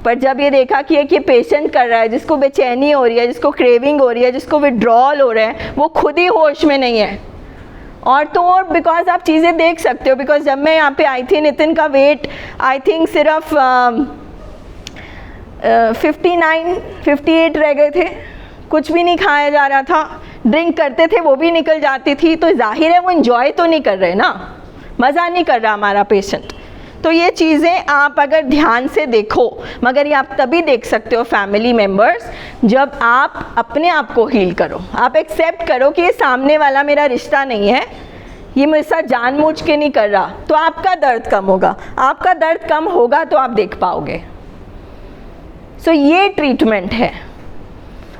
पर जब ये देखा कि एक ये पेशेंट कर रहा है, जिसको बेचैनी हो रही है, जिसको क्रेविंग हो रही है, जिसको विड्रॉल हो रहा है, वो खुद ही होश में नहीं है। और तो और बिकॉज आप चीज़ें देख सकते हो, बिकॉज जब मैं यहाँ पे आई थी, नितिन का वेट आई थिंक सिर्फ 59-58 रह गए थे, कुछ भी नहीं खाया जा रहा था, ड्रिंक करते थे वो भी निकल जाती थी। तो जाहिर है वो इन्जॉय तो नहीं कर रहे ना, मज़ा नहीं कर रहा हमारा पेशेंट। तो ये चीज़ें आप अगर ध्यान से देखो, मगर ये आप तभी देख सकते हो फैमिली मेम्बर्स, जब आप अपने आप को हील करो, आप एक्सेप्ट करो कि ये सामने वाला मेरा रिश्ता नहीं है, ये मेरे साथ जानबूझ के नहीं कर रहा, तो आपका दर्द कम होगा। आपका दर्द कम होगा तो आप देख पाओगे। सो ये ट्रीटमेंट है।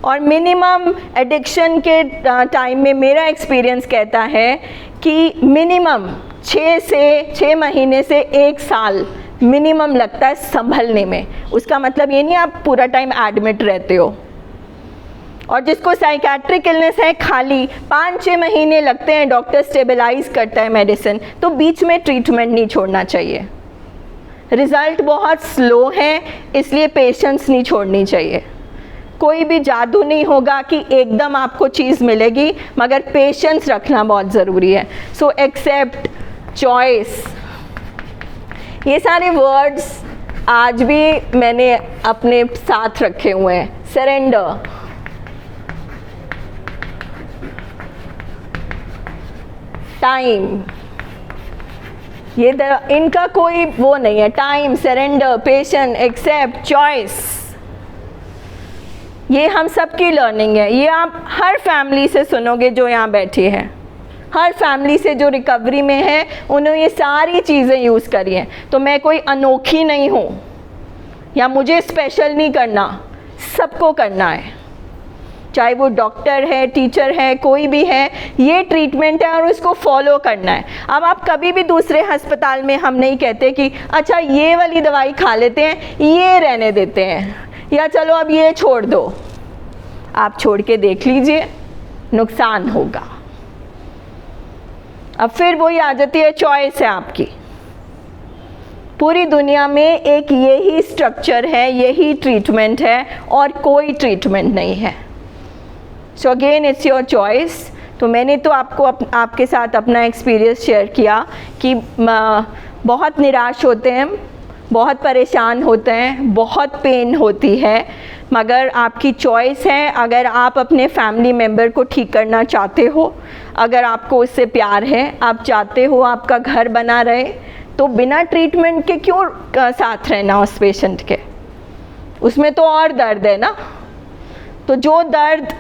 और मिनिमम एडिक्शन के टाइम में मेरा एक्सपीरियंस कहता है कि मिनिमम 6 महीने से 1 साल मिनिमम लगता है संभलने में। उसका मतलब ये नहीं आप पूरा टाइम एडमिट रहते हो। और जिसको साइकेट्रिक इलनेस है, खाली 5-6 महीने लगते हैं, डॉक्टर स्टेबलाइज करता है मेडिसिन, तो बीच में ट्रीटमेंट नहीं छोड़ना चाहिए। रिज़ल्ट बहुत स्लो है, इसलिए पेशेंस नहीं छोड़नी चाहिए। कोई भी जादू नहीं होगा कि एकदम आपको चीज़ मिलेगी, मगर पेशेंस रखना बहुत ज़रूरी है. सो एक्सेप्ट, चॉइस, ये सारे वर्ड्स आज भी मैंने अपने साथ रखे हुए हैं. सरेंडर, टाइम, ये इनका कोई वो नहीं है. Time, surrender, patience, accept, choice, ये हम सबकी लर्निंग है. ये आप हर फैमिली से सुनोगे जो यहाँ बैठी है. हर फैमिली से जो रिकवरी में है उन्होंने ये सारी चीज़ें यूज़ करी हैं. तो मैं कोई अनोखी नहीं हूँ या मुझे स्पेशल नहीं करना, सबको करना है. चाहे वो डॉक्टर है, टीचर है, कोई भी है, ये ट्रीटमेंट है और उसको फॉलो करना है. अब आप कभी भी दूसरे अस्पताल में हम नहीं कहते कि अच्छा ये वाली दवाई खा लेते हैं, ये रहने देते हैं, या चलो अब ये छोड़ दो. आप छोड़ के देख लीजिए, नुकसान होगा. अब फिर वही आ जाती है, चॉइस है आपकी. पूरी दुनिया में एक यही स्ट्रक्चर है, यही ट्रीटमेंट है और कोई ट्रीटमेंट नहीं है. So again it's your choice. तो मैंने तो आपको आपके साथ अपना एक्सपीरियंस शेयर किया कि बहुत निराश होते हैं, बहुत परेशान होते हैं, बहुत पेन होती है, मगर आपकी चॉइस है. अगर आप अपने फैमिली मेम्बर को ठीक करना चाहते हो, अगर आपको उससे प्यार है, आप चाहते हो आपका घर बना रहे, तो बिना ट्रीटमेंट के क्यों साथ रहना उस पेशेंट के. उसमें तो और दर्द है ना. तो जो दर्द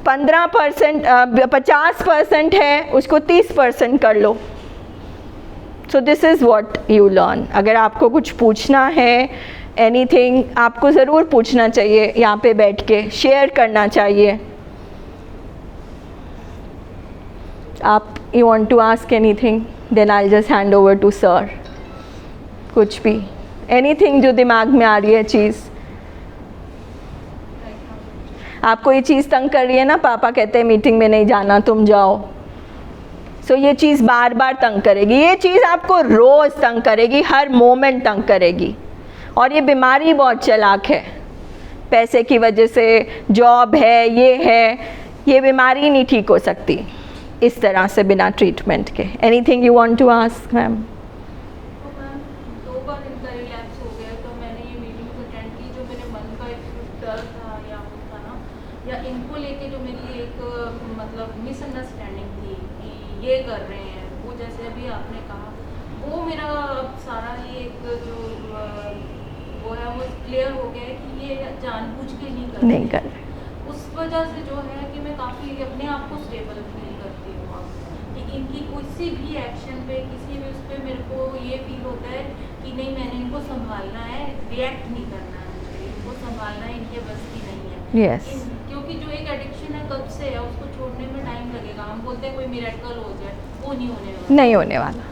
15% 50% है उसको 30% कर लो. So this is what you learn. अगर आपको कुछ पूछना है, एनीथिंग, आपको ज़रूर पूछना चाहिए, यहाँ पे बैठ के शेयर करना चाहिए. आप you want to ask anything, then I just hand over to sir. कुछ भी, एनीथिंग जो दिमाग में आ रही है चीज़. आपको ये चीज़ तंग कर रही है ना, पापा कहते हैं मीटिंग में नहीं जाना, तुम जाओ. सो ये चीज़ बार बार तंग करेगी. ये चीज़ आपको रोज़ तंग करेगी, हर मोमेंट तंग करेगी. और ये बीमारी बहुत चालाक है. पैसे की वजह से, जॉब है, ये बीमारी नहीं ठीक हो सकती इस तरह से बिना ट्रीटमेंट के. Anything you want to ask ma'am? तो मैम 2 बार इनका रिलैप्स हो गया, तो मैंने ये मीटिंग अटेंड की. जो मेरे मन का एक डर था या वो था ना, या इनको लेके जो मेरी एक मतलब मिसअंडरस्टैंडिंग थी कि ये कर रहे हैं, वो जैसे अभी आपने कहा, वो मेरा अब सारा ये एक जो वो है वो क्लियर हो गया है कि ये जानबूझ के नहीं कर रहे. उस वजह से जो है कि मैं काफ़ी अपने आप को स्टेबल फील करती हूँ अब, कि इनकी किसी भी एक्शन पे, किसी भी उस पर मेरे को ये फील होता है कि नहीं, मैंने इनको संभालना है, रिएक्ट नहीं करना है, इनको संभालना इनके बस की नहीं है. यस. क्योंकि जो एक एडिक्शन है कब से है, उसको छोड़ने में टाइम लगेगा. हम बोलते हैं कोई मिरेकल हो जाए, वो नहीं होने वाला. नहीं होने वाला.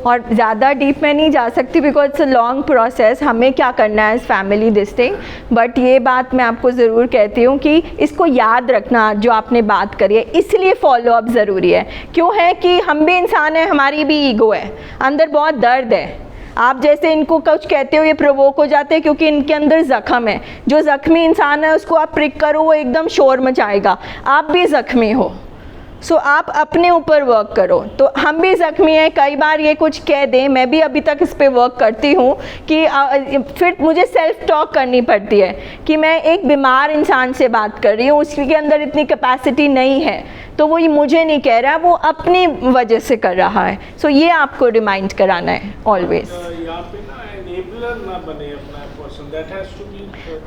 और ज़्यादा डीप में नहीं जा सकती because it's a long process. हमें क्या करना है as family this thing. But ये बात मैं आपको ज़रूर कहती हूँ कि इसको याद रखना जो आपने बात करी है, इसलिए फॉलो अप ज़रूरी है. क्यों है कि हम भी इंसान हैं, हमारी भी ईगो है, अंदर बहुत दर्द है. आप जैसे इनको कुछ कहते हो, ये प्रोवोक हो जाते हैं क्योंकि इनके अंदर ज़ख्म है. जो ज़ख्मी इंसान है उसको आप प्रिक करो, वो एकदम शोर मचाएगा. आप भी ज़ख्मी हो. सो आप अपने ऊपर वर्क करो. तो हम भी ज़ख्मी हैं, कई बार ये कुछ कह दें. मैं भी अभी तक इस पे वर्क करती हूँ कि फिर मुझे सेल्फ टॉक करनी पड़ती है कि मैं एक बीमार इंसान से बात कर रही हूँ, उसके अंदर इतनी कैपेसिटी नहीं है, तो वो ये मुझे नहीं कह रहा, वो अपनी वजह से कर रहा है. सो ये आपको रिमाइंड कराना है ऑलवेज.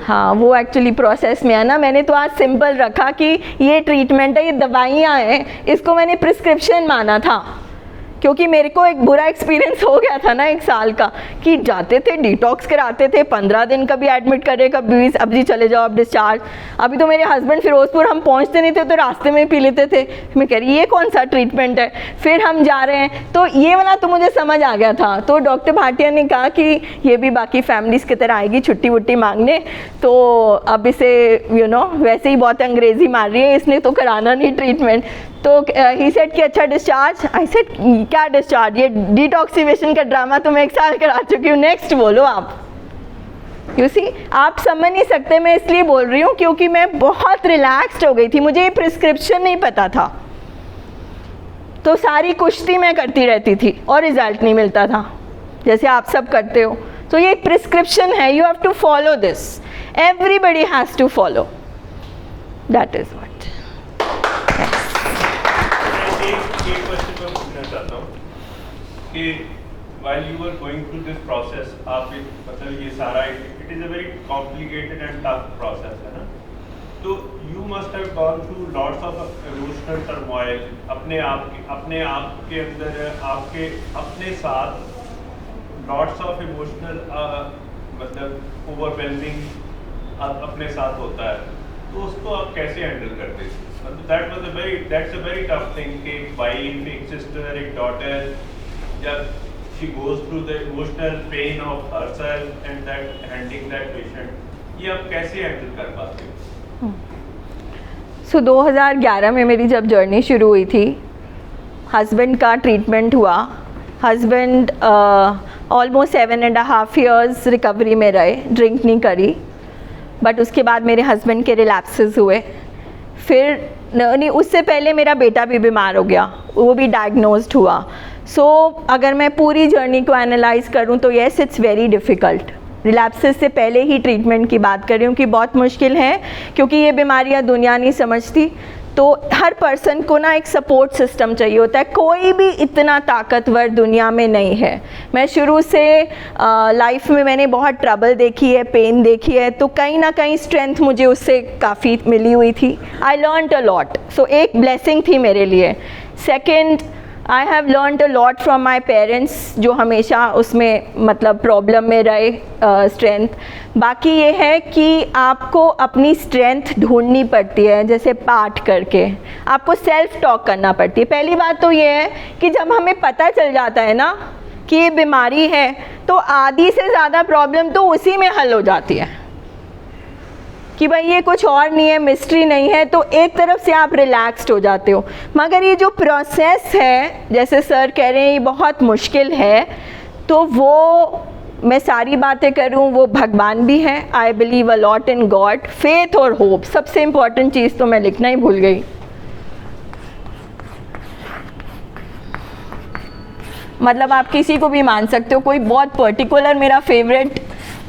हाँ, वो एक्चुअली प्रोसेस में है ना. मैंने तो आज सिंपल रखा कि ये ट्रीटमेंट है, ये दवाइयाँ हैं, इसको मैंने प्रिस्क्रिप्शन माना था. क्योंकि मेरे को एक बुरा एक्सपीरियंस हो गया था ना 1 साल का, कि जाते थे डिटॉक्स कराते थे, 15 दिन कभी एडमिट करे, कभी 20, अब जी चले जाओ अब डिस्चार्ज. अभी तो मेरे हस्बैंड फिरोजपुर, हम पहुंचते नहीं थे तो रास्ते में पी लेते थे. मैं कह रही ये कौन सा ट्रीटमेंट है. फिर हम जा रहे हैं तो ये वाला तो मुझे समझ आ गया था. तो डॉक्टर भाटिया ने कहा कि ये भी बाकी फैमिलीज़ की तरह आएगी छुट्टी वुट्टी मांगने, तो अब इसे वैसे ही बहुत अंग्रेज़ी मार रही है, इसने तो कराना नहीं ट्रीटमेंट. तो ही सेड कि अच्छा डिस्चार्ज. आई सेड क्या डिस्चार्ज, ये डिटॉक्सिफिकेशन का ड्रामा तो मैं 1 साल करा चुकी हूँ, नेक्स्ट बोलो आप. यू सी, आप समझ नहीं सकते, मैं इसलिए बोल रही हूँ क्योंकि मैं बहुत रिलैक्स्ड हो गई थी, मुझे ये प्रिस्क्रिप्शन नहीं पता था, तो सारी कुश्ती मैं करती रहती थी और रिजल्ट नहीं मिलता था जैसे आप सब करते हो। तो ये एक प्रिस्क्रिप्शन है, you have to follow this, everybody has to follow, that is what. एक क्वेश्चन मैं पूछना चाहता हूँ कि while you were going through this process, आप मतलब ये सारा it is a very complicated and tough process है ना, तो you must have gone through lots of emotional turmoil अपने आप के अंदर, आपके अपने साथ lots of emotional मतलब overwhelming अपने साथ होता है, तो उसको आप कैसे हैंडल करते थे? मतलब that's a very tough thing कि एक वाइफ, एक सिस्टर, एक डॉटर, जब she goes through the emotional pain of herself and that handling that patient, ये आप कैसे हैंडल कर पाते हो? सो 2011 में मेरी जब जर्नी शुरू हुई थी, हस्बैंड का ट्रीटमेंट हुआ, हस्बैंड ऑलमोस्ट 7.5 years रिकवरी में रहे, ड्रिंक नहीं करी, बट उसके बाद मेरे हस्बैंड के रिलैप्सेस हुए, फिर नहीं उससे पहले मेरा बेटा भी बीमार हो गया, वो भी डायग्नोज्ड हुआ। सो अगर मैं पूरी जर्नी को एनालाइज करूं तो yes it's very difficult. Relapses से पहले ही ट्रीटमेंट की बात कर रही हूँ कि बहुत मुश्किल है, क्योंकि ये बीमारियाँ दुनिया नहीं समझती, तो हर पर्सन को ना एक सपोर्ट सिस्टम चाहिए होता है, कोई भी इतना ताकतवर दुनिया में नहीं है। मैं शुरू से लाइफ में मैंने बहुत ट्रबल देखी है, पेन देखी है, तो कहीं ना कहीं स्ट्रेंथ मुझे उससे काफ़ी मिली हुई थी। आई लर्नड अ लॉट, सो एक ब्लेसिंग थी मेरे लिए। Second, I have learned a lot from my parents, जो हमेशा उसमें मतलब प्रॉब्लम में रहे, स्ट्रेंथ। बाकी ये है कि आपको अपनी स्ट्रेंथ ढूंढनी पड़ती है, जैसे पाठ करके आपको सेल्फ टॉक करना पड़ती है। पहली बात तो ये है कि जब हमें पता चल जाता है ना कि ये बीमारी है, तो आधी से ज़्यादा प्रॉब्लम तो उसी में हल हो जाती है कि भाई ये कुछ और नहीं है, मिस्ट्री नहीं है, तो एक तरफ से आप रिलैक्स्ड हो जाते हो। मगर ये जो प्रोसेस है, जैसे सर कह रहे हैं, ये बहुत मुश्किल है, तो वो मैं सारी बातें करूं, वो भगवान भी है। I believe a lot in God, faith और होप, सबसे इम्पॉर्टेंट चीज़ तो मैं लिखना ही भूल गई। मतलब आप किसी को भी मान सकते हो, कोई बहुत पर्टिकुलर मेरा फेवरेट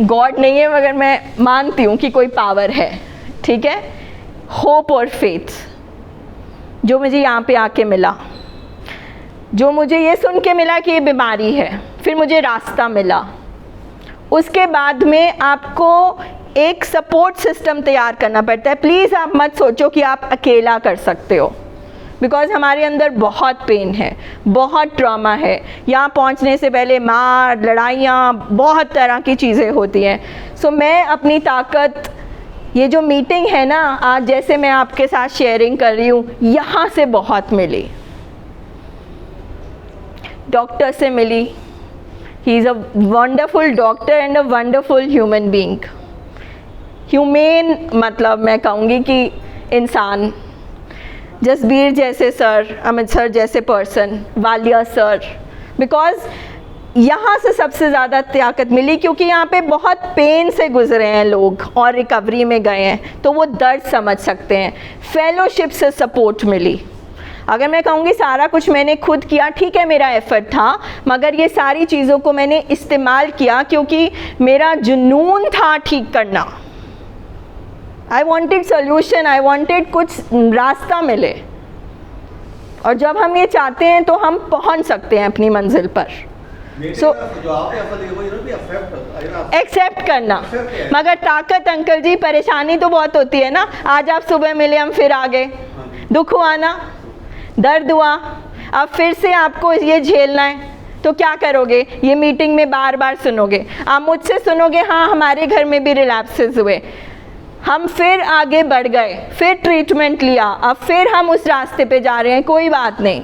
गॉड नहीं है, मगर मैं मानती हूँ कि कोई पावर है, ठीक है। होप और फेथ जो मुझे यहाँ पे आके मिला, जो मुझे ये सुन के मिला कि ये बीमारी है, फिर मुझे रास्ता मिला, उसके बाद में आपको एक सपोर्ट सिस्टम तैयार करना पड़ता है। प्लीज़ आप मत सोचो कि आप अकेला कर सकते हो, बिकॉज़ हमारे अंदर बहुत पेन है, बहुत ट्रॉमा है। यहाँ पहुँचने से पहले मार, लड़ाइयाँ, बहुत तरह की चीज़ें होती हैं। सो मैं अपनी ताकत, ये जो मीटिंग है ना आज, जैसे मैं आपके साथ शेयरिंग कर रही हूँ, यहाँ से बहुत मिली। डॉक्टर से मिली, he is a wonderful doctor and a wonderful human being. Human मतलब मैं कहूँगी कि इंसान, जसबीर जैसे सर, अमित सर जैसे पर्सन, वालिया सर, बिकॉज़ यहाँ से सबसे ज़्यादा ताकत मिली, क्योंकि यहाँ पे बहुत पेन से गुजरे हैं लोग और रिकवरी में गए हैं, तो वो दर्द समझ सकते हैं। फेलोशिप से सपोर्ट मिली। अगर मैं कहूँगी सारा कुछ मैंने खुद किया, ठीक है मेरा एफर्ट था, मगर ये सारी चीज़ों को मैंने इस्तेमाल किया क्योंकि मेरा जुनून था ठीक करना। I wanted solution, I wanted कुछ रास्ता मिले, और जब हम ये चाहते हैं तो हम पहुंच सकते हैं अपनी मंजिल पर। सो एक्सेप्ट करना, मगर ताकत अंकल जी, परेशानी तो बहुत होती है ना। आज आप सुबह मिले, हम फिर आ गए, दुख हुआ ना, दर्द हुआ, अब फिर से आपको ये झेलना है, तो क्या करोगे? ये मीटिंग में बार बार सुनोगे, आप मुझसे सुनोगे, हाँ हमारे घर में भी रिलैप्सेस हुए, हम फिर आगे बढ़ गए, फिर ट्रीटमेंट लिया, अब फिर हम उस रास्ते पे जा रहे हैं। कोई बात नहीं,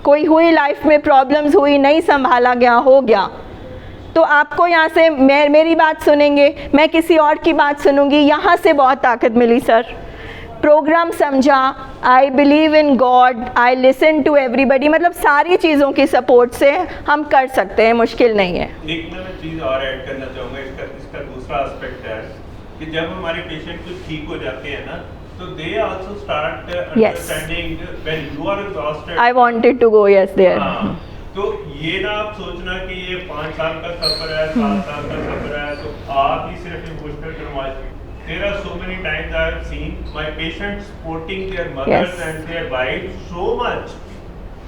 कोई हुई लाइफ में प्रॉब्लम्स हुई, नहीं संभाला गया, हो गया, तो आपको यहाँ से मेरी बात सुनेंगे, मैं किसी और की बात सुनूंगी, यहाँ से बहुत ताकत मिली सर। प्रोग्राम समझा, I believe in God, I listen to everybody, मतलब सारी चीज़ों की सपोर्ट से हम कर सकते हैं, मुश्किल नहीं है। एक मैं चीज़ और ऐड करना चाहूँगा, इसका दूसरा एस्पेक्ट है कि जब हमारे पेशेंट कुछ ठीक हो जाते हैं ना, तो they also start understanding when you are exhausted. I wanted to go, yes there. तो ये ना आप सोचना कि ये 5 साल का सफर है, 7 साल का सफर है, तो आप ही सिर्फ emotional trauma. There are so many times I have seen my patients supporting their mothers and their wives so much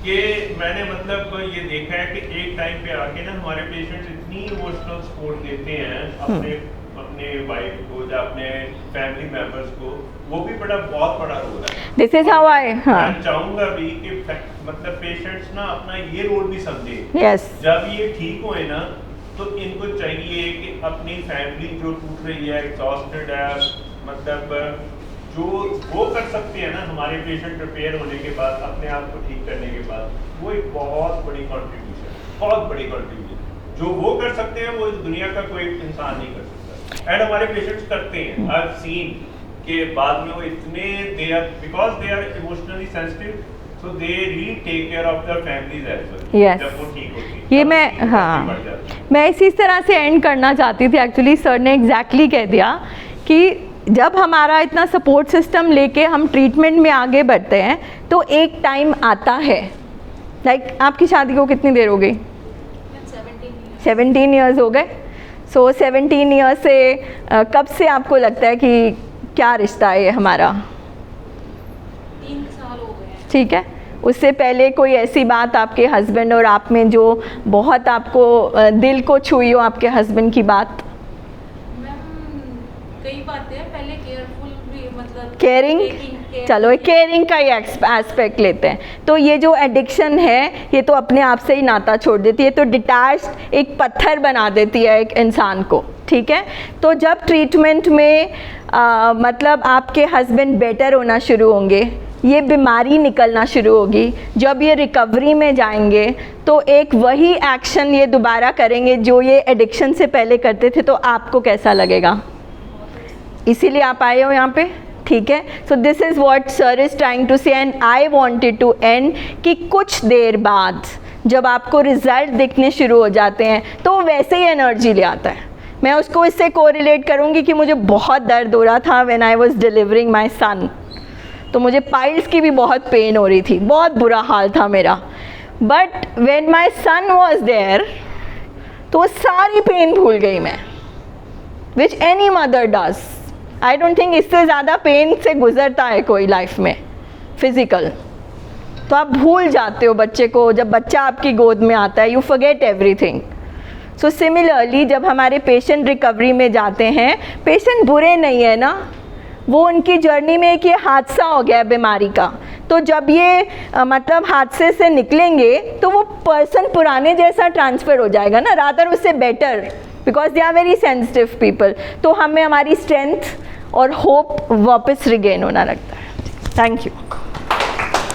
कि मैंने मतलब ये देखा है कि एक टाइम पे आके ना हमारे पेशेंट्स इतनी इमोशनल सपोर्ट देते हैं अपने वाइफ को या अपने फैमिली मेंबर्स को, वो भी बहुत बड़ा रोल है। दिस इज हाउ आई मैं चाहूँगा भी कि मतलब पेशेंट्स ना अपना ये रोल भी समझे। यस, जब ये ठीक होए ना, तो इनको चाहिए कि अपनी फैमिली जो टूट रही है, एग्जॉस्टेड है, मतलब जो वो कर सकते हैं ना हमारे पेशेंट रिपेयर होने के बाद, अपने आप को ठीक करने के बाद, वो एक बहुत बड़ी कंट्रीब्यूशन जो वो कर सकते हैं, वो इस दुनिया का कोई इंसान नहीं कर सकता। एंड हमारे पेशेंट्स करते हैं। आई हैव सीन कि बाद में वो इतने they are because they are emotionally sensitive, so they really take care of their families as well. Yes. जब वो ठीक होती है, ये मैं इसी तरह से एंड करना चाहती थी। एक्चुअली सर ने एग्जैक्टली कह दिया कि जब हमारा इतना सपोर्ट सिस्टम लेके हम ट्रीटमेंट में आगे बढ़ते हैं, तो एक टाइम आता है, लाइक आपकी शादी को कितनी देर हो गई? 17 ईयर्स हो गए। सो 17 ईयर्स से कब से आपको लगता है कि क्या रिश्ता है ये हमारा? 3 साल हो गए। ठीक है, उससे पहले कोई ऐसी बात आपके हस्बैंड और आप में जो बहुत आपको दिल को छुई हो, आपके हस्बैंड की बात? मैम कई बातें पहले केयरफुल भी, मतलब केयरिंग, चलो केयरिंग का ही एस्पेक्ट लेते हैं। तो ये जो एडिक्शन है, ये तो अपने आप से ही नाता छोड़ देती है, तो डिटैच्ड एक पत्थर बना देती है एक इंसान को। ठीक है, तो जब ट्रीटमेंट में मतलब आपके हस्बैंड बेटर होना शुरू होंगे, ये बीमारी निकलना शुरू होगी, जब ये रिकवरी में जाएंगे, तो एक वही एक्शन ये दोबारा करेंगे जो ये एडिक्शन से पहले करते थे, तो आपको कैसा लगेगा? इसीलिए आप आए हो यहाँ पे। ठीक है, so this is what sir is trying to say and I wanted to end कि कुछ देर बाद जब आपको रिजल्ट दिखने शुरू हो जाते हैं, तो वैसे ही एनर्जी ले आता है। मैं उसको इससे कोरिलेट करूँगी कि मुझे बहुत दर्द हो रहा था when I was delivering my son, तो मुझे पाइल्स की भी बहुत पेन हो रही थी, बहुत बुरा हाल था मेरा। But when my son was there, तो सारी पेन भूल गई मैं, which any mother does. I don't think इससे ज़्यादा पेन से गुजरता है कोई लाइफ में, फिज़िकल। तो आप भूल जाते हो बच्चे को, जब बच्चा आपकी गोद में आता है, you forget everything. So similarly जब हमारे पेशेंट रिकवरी में जाते हैं, पेशेंट बुरे नहीं है ना, वो उनकी जर्नी में एक ये हादसा हो गया बीमारी का, तो जब ये मतलब हादसे से निकलेंगे, तो वो पर्सन पुराने जैसा ट्रांसफ़र हो जाएगा ना, रादर उससे better, because they are very sensitive people. तो हमें हमारी स्ट्रेंथ और होप वापस रिगेन होना लगता है। Thank you.